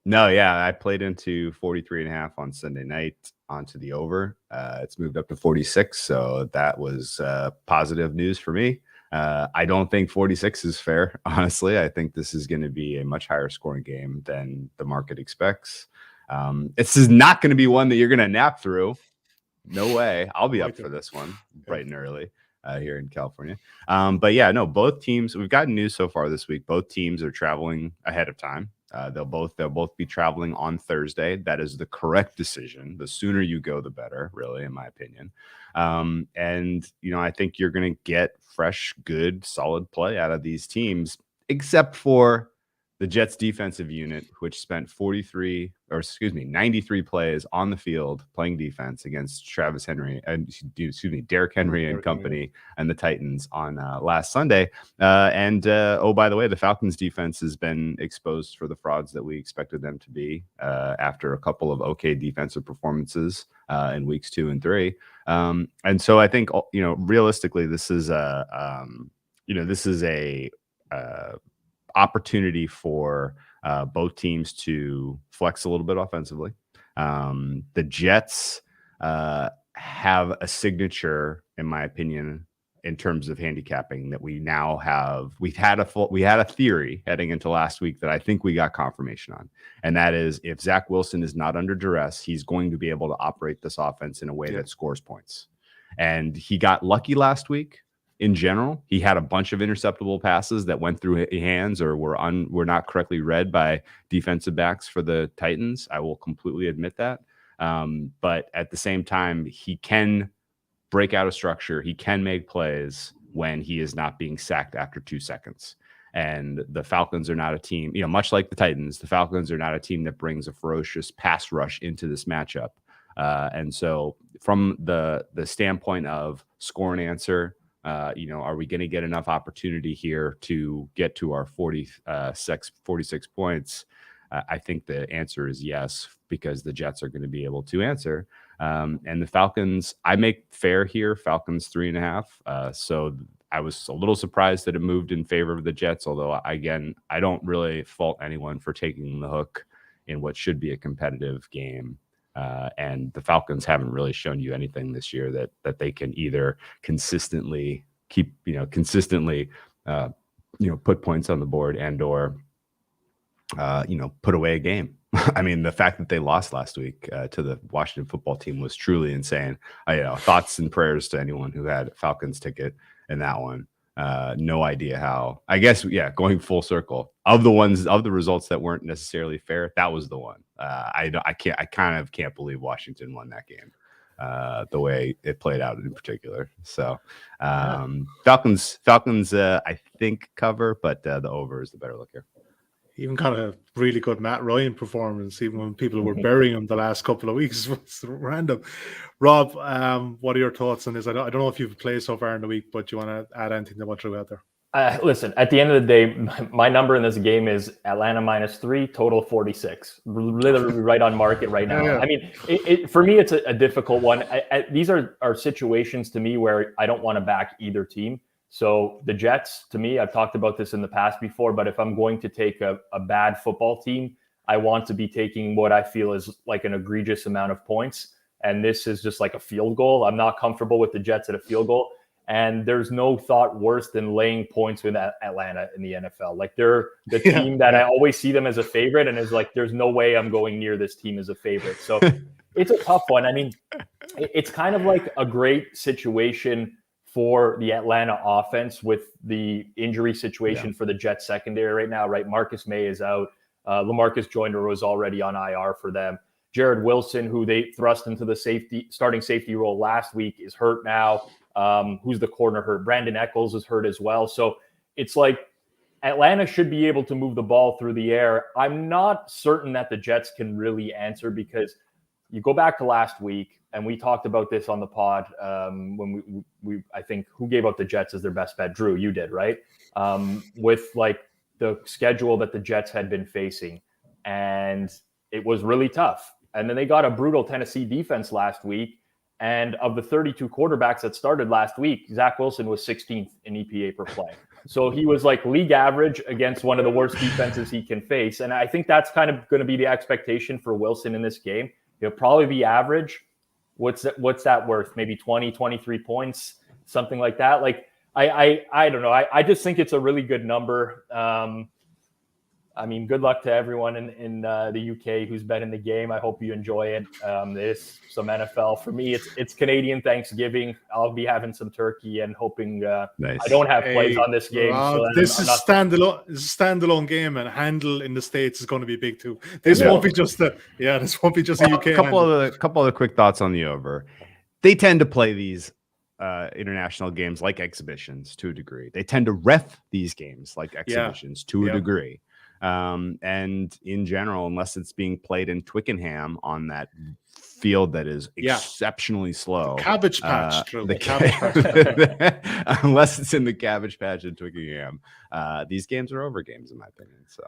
No, yeah, I played into 43.5 on Sunday night onto the over. It's moved up to 46, so that was positive news for me. I don't think 46 is fair, honestly. I think this is going to be a much higher scoring game than the market expects. This is not going to be one that you're going to nap through. No way. I'll be up for this one bright and early here in California. But yeah, no, both teams, we've gotten news so far this week. Both teams are traveling ahead of time. They'll both be traveling on Thursday. That is the correct decision. The sooner you go, the better, really, in my opinion. And I think you're going to get fresh, good, solid play out of these teams, except for the Jets defensive unit, which spent 93 plays on the field playing defense against Derrick Henry and company and the Titans on last Sunday. Oh, by the way, the Falcons defense has been exposed for the frauds that we expected them to be after a couple of okay defensive performances in weeks 2 and 3. And so I think, realistically, this is a opportunity for both teams to flex a little bit offensively. The Jets have a signature, in my opinion, in terms of handicapping that we now have. We had a theory heading into last week that I think we got confirmation on, and that is if Zach Wilson is not under duress, he's going to be able to operate this offense in a way that scores points. And he got lucky last week. In general, he had a bunch of interceptable passes that went through hands or were not correctly read by defensive backs for the Titans. I will completely admit that. But at the same time, he can break out of structure. He can make plays when he is not being sacked after 2 seconds. And the Falcons are not a team, much like the Titans, the Falcons are not a team that brings a ferocious pass rush into this matchup. And so from the standpoint of score and answer, are we going to get enough opportunity here to get to our 46 points? I think the answer is yes, because the Jets are going to be able to answer. And the Falcons, I make fair here, Falcons 3.5. So I was a little surprised that it moved in favor of the Jets, although, again, I don't really fault anyone for taking the hook in what should be a competitive game. And the Falcons haven't really shown you anything this year that they can either consistently put points on the board and or put away a game. I mean, the fact that they lost last week to the Washington football team was truly insane. Thoughts and prayers to anyone who had a Falcons ticket in that one. No idea how. I guess, going full circle of the results that weren't necessarily fair, that was the one. I kind of can't believe Washington won that game the way it played out in particular. So Falcons I think cover, but the over is the better look here. Even kind of really good Matt Ryan performance, even when people were burying him the last couple of weeks, was random. Rob, what are your thoughts on this? I don't know if you've played so far in the week, but you want to add anything to what you out there? Listen, at the end of the day, my number in this game is Atlanta -3, total 46. Literally right on market right now. Yeah. I mean, for me, it's a difficult one. These are situations to me where I don't want to back either team. So the Jets, to me, I've talked about this in the past before, but if I'm going to take a bad football team, I want to be taking what I feel is like an egregious amount of points. And this is just like a field goal. I'm not comfortable with the Jets at a field goal. And there's no thought worse than laying points with Atlanta in the NFL. Like they're the team that I always see them as a favorite, and is like, there's no way I'm going near this team as a favorite. So it's a tough one. I mean, it's kind of like a great situation for the Atlanta offense with the injury situation for the Jets secondary right now, right? Marcus May is out. LaMarcus Joyner was already on IR for them. Jared Wilson, who they thrust into the starting safety role last week, is hurt now. Who's the corner hurt? Brandon Eccles is hurt as well. So it's like Atlanta should be able to move the ball through the air. I'm not certain that the Jets can really answer, because you go back to last week, and we talked about this on the pod when we I think, who gave out the Jets as their best bet? Drew, you did, right? With like the schedule that the Jets had been facing, and it was really tough. And then they got a brutal Tennessee defense last week. And of the 32 quarterbacks that started last week, Zach Wilson was 16th in EPA per play. So he was like league average against one of the worst defenses he can face. And I think that's kind of going to be the expectation for Wilson in this game. He'll probably be average. What's that worth? Maybe 20, 23 points, something like that. Like, I don't know. I just think it's a really good number. I mean, good luck to everyone in the UK who's been in the game. I hope you enjoy it. There's some NFL. For me, it's Canadian Thanksgiving. I'll be having some turkey and hoping nice. I don't have plays on this game. This is standalone game, and handle in the States is going to be big too. This won't be just a UK. A couple of quick thoughts on the over. They tend to play these international games like exhibitions to a degree. They tend to ref these games like exhibitions to a degree. And in general, unless it's being played in Twickenham on that field that is exceptionally slow, Cabbage Patch, unless it's in the Cabbage Patch in Twickenham, these games are over games in my opinion. So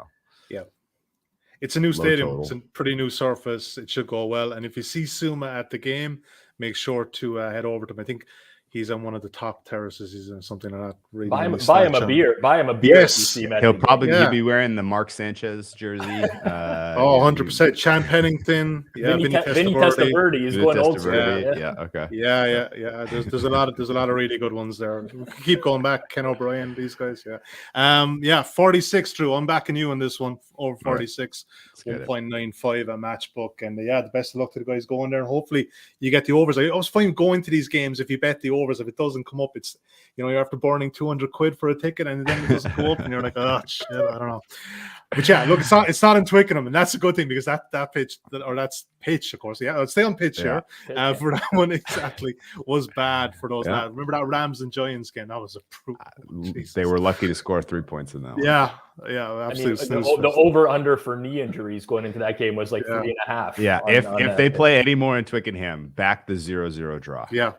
it's a new stadium. Total. It's a pretty new surface. It should go well. And if you see Suuma at the game, make sure to head over to him. I think he's on one of the top terraces. He's in something like that. Really buy him a beer. Buy him a beer. Yes. He'll probably be wearing the Mark Sanchez jersey. 100%. Chan Pennington. Vinny Testaverde is going old school. Okay. Yeah. There's a lot of really good ones there. We can keep going back. Ken O'Brien, these guys. 46, Drew. I'm backing you on this one. Over 46, 1.95 a matchbook. And the best of luck to the guys going there. And hopefully you get the overs. I was fine going to these games if you bet the overs. If it doesn't come up, it's you're after burning 200 quid for a ticket, and then it doesn't go up, and you're like, oh shit, I don't know. But look, it's not in Twickenham, and that's a good thing, because that pitch, that's pitch, of course. Let's stay on pitch here. For that one, exactly, was bad for those lads. Remember that Rams and Giants game? That was a they were lucky to score 3 points in that one. Absolutely. I mean, the over under for knee injuries going into that game was like 3.5. Yeah, if they play any more in Twickenham, back the 0-0 draw. Yeah.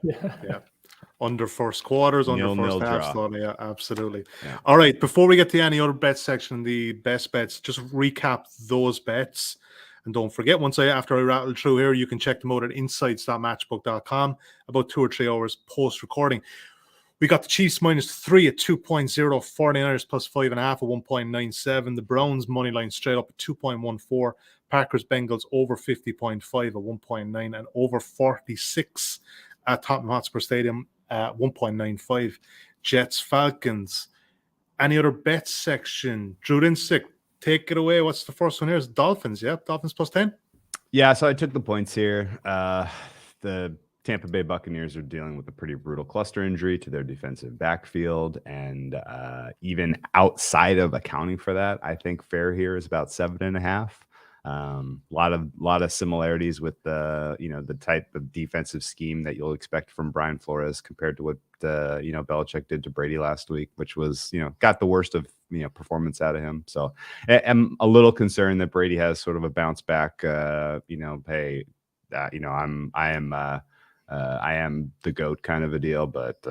Under first quarters, under first half. Yeah, absolutely. Yeah. All right, before we get to any other bet section, the best bets, just recap those bets. And don't forget, after I rattle through here, you can check them out at insights.matchbook.com about 2 or 3 hours post-recording. We got the Chiefs -3 at 2.0, 49ers +5.5 at 1.97, the Browns money line straight up at 2.14, Packers Bengals over 50.5 at 1.9, and over 46 at Tottenham Hotspur Stadium at 1.95. Jets Falcons. Any other bets section? Drew Dinsick, take it away. What's the first one here? Is Dolphins, Dolphins +10? Yeah, so I took the points here. The Tampa Bay Buccaneers are dealing with a pretty brutal cluster injury to their defensive backfield. And even outside of accounting for that, I think fair here is about 7.5. Lot of similarities with the type of defensive scheme that you'll expect from Brian Flores compared to what Belichick did to Brady last week, which was got the worst of performance out of him. So I'm a little concerned that Brady has sort of a bounce back. I am the GOAT kind of a deal, but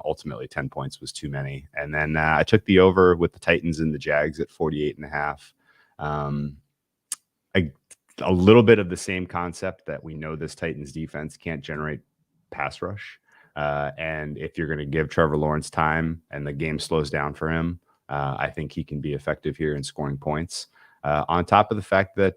ultimately 10 points was too many. And then I took the over with the Titans and the Jags at 48.5. A little bit of the same concept that we know this Titans defense can't generate pass rush. And if you're going to give Trevor Lawrence time and the game slows down for him, I think he can be effective here in scoring points. On top of the fact that,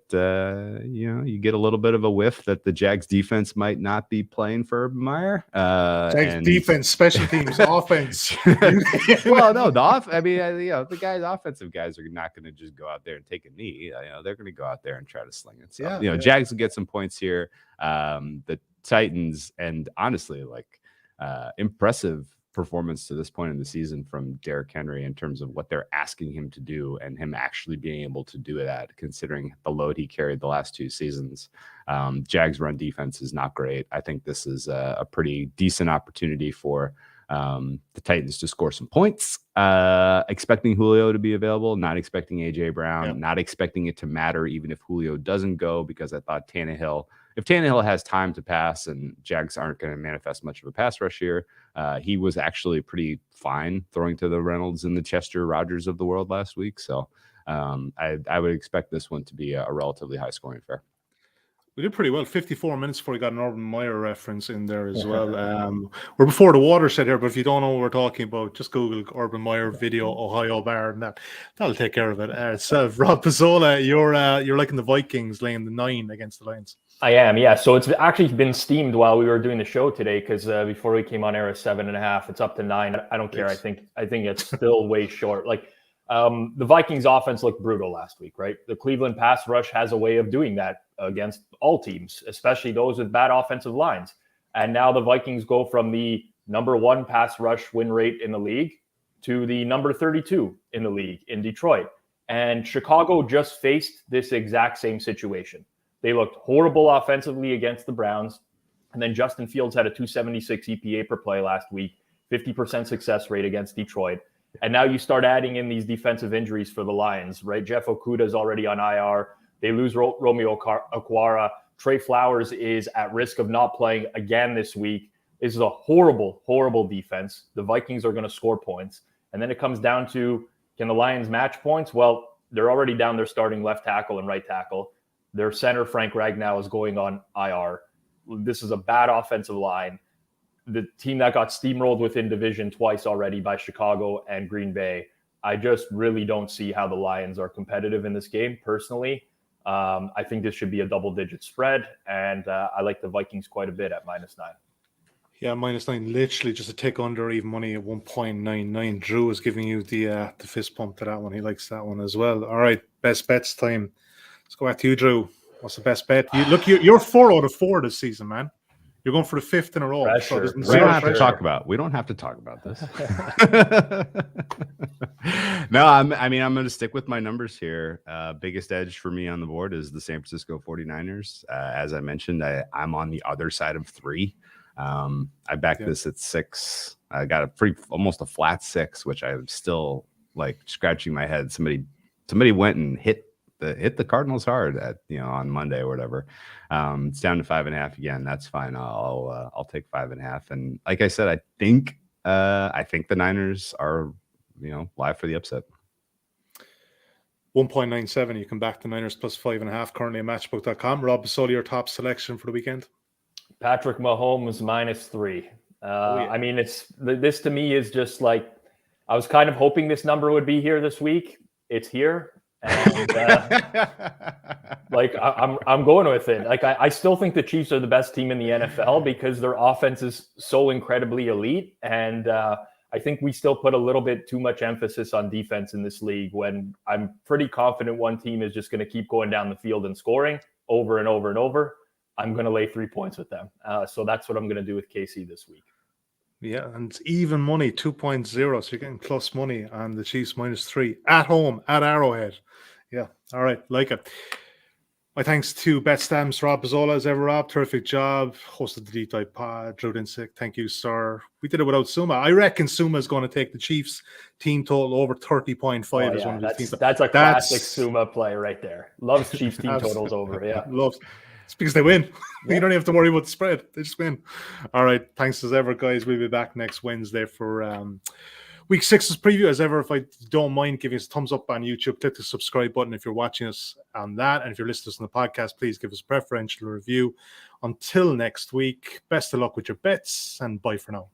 you get a little bit of a whiff that the Jags defense might not be playing for Urban Meyer. Jags defense, special teams, offense. Well, no, the offensive guys are not going to just go out there and take a knee. They're going to go out there and try to sling it. So, Jags will get some points here. The Titans, and honestly, impressive performance to this point in the season from Derrick Henry in terms of what they're asking him to do and him actually being able to do that, considering the load he carried the last 2 seasons. Jags run defense is not great. I think this is a pretty decent opportunity for the Titans to score some points. Expecting Julio to be available, not expecting AJ Brown, not expecting it to matter even if Julio doesn't go, because I thought if Tannehill has time to pass and Jags aren't going to manifest much of a pass rush here, he was actually pretty fine throwing to the Reynolds and the Chester Rogers of the world last week. So I would expect this one to be a relatively high scoring affair. We did pretty well. 54 minutes before we got an Urban Meyer reference in there as well. We're before the watershed here, but if you don't know what we're talking about, just Google Urban Meyer video Ohio bar, and that'll take care of it. So Rob Pizzola, you're liking the Vikings laying the 9 against the Lions. I am, yeah. So it's actually been steamed while we were doing the show today, because before we came on air, 7.5. It's up to 9. I don't care. I think it's still way short. The Vikings offense looked brutal last week, right? The Cleveland pass rush has a way of doing that against all teams, especially those with bad offensive lines. And now the Vikings go from the number 1 pass rush win rate in the league to the number 32 in the league in Detroit. And Chicago just faced this exact same situation. They looked horrible offensively against the Browns. And then Justin Fields had a 276 EPA per play last week, 50% success rate against Detroit. And now you start adding in these defensive injuries for the Lions, right? Jeff Okudah is already on IR. They lose Romeo Okwara. Trey Flowers is at risk of not playing again this week. This is a horrible, horrible defense. The Vikings are going to score points. And then it comes down to, can the Lions match points? Well, they're already down their starting left tackle and right tackle. Their center, Frank Ragnow, is going on IR. This is a bad offensive line. The team that got steamrolled within division twice already by Chicago and Green Bay. I just really don't see how the Lions are competitive in this game, personally. I think this should be a double-digit spread, and I like the Vikings quite a bit at -9. Yeah, -9, literally just a tick under even money at 1.99. Drew is giving you the fist pump to that one. He likes that one as well. All right, best bets time. Let's go back to you, Drew. What's the best bet? You're 4 out of 4 this season, man. You're going for the 5th in a row. We don't have to talk about this. No, I'm going to stick with my numbers here. Biggest edge for me on the board is the San Francisco 49ers. As I mentioned, I'm on the other side of 3. I backed this at 6. I got almost a flat 6, which I'm still scratching my head. Somebody went and hit the Cardinals hard on Monday or whatever. It's down to 5.5 again. That's fine. I'll take 5.5. And like I said, I think the Niners are live for the upset. 1.97. You can back the Niners plus 5.5 currently at matchbook.com. Rob, Pizzola, your top selection for the weekend? Patrick Mahomes -3. I mean, this to me is just I was kind of hoping this number would be here this week. It's here. And I'm going with it. I still think the Chiefs are the best team in the NFL because their offense is so incredibly elite. And I think we still put a little bit too much emphasis on defense in this league, when I'm pretty confident one team is just going to keep going down the field and scoring over and over and over. I'm going to lay 3 points with them. So that's what I'm going to do with KC this week. Yeah, and it's even money, 2.0. So you're getting plus money on the Chiefs -3 at home at Arrowhead. Yeah, all right, like it. My thanks to Bet Stamps, Rob Pizzola, as ever. Rob, terrific job. Hosted the Deep Dive Pod. Drew Dinsick, thank you, sir. We did it without Suuma. I reckon Suuma is going to take the Chiefs team total over 30.5 as one of his teams. That's a classic Suuma play right there. Loves Chiefs team totals over. Yeah, loves. It's because they win. Yeah. You don't have to worry about the spread. They just win. All right. Thanks as ever, guys. We'll be back next Wednesday for Week 6's preview. As ever, if I don't mind giving us a thumbs up on YouTube, click the subscribe button if you're watching us on that. And if you're listening to the podcast, please give us a preferential review. Until next week, best of luck with your bets and bye for now.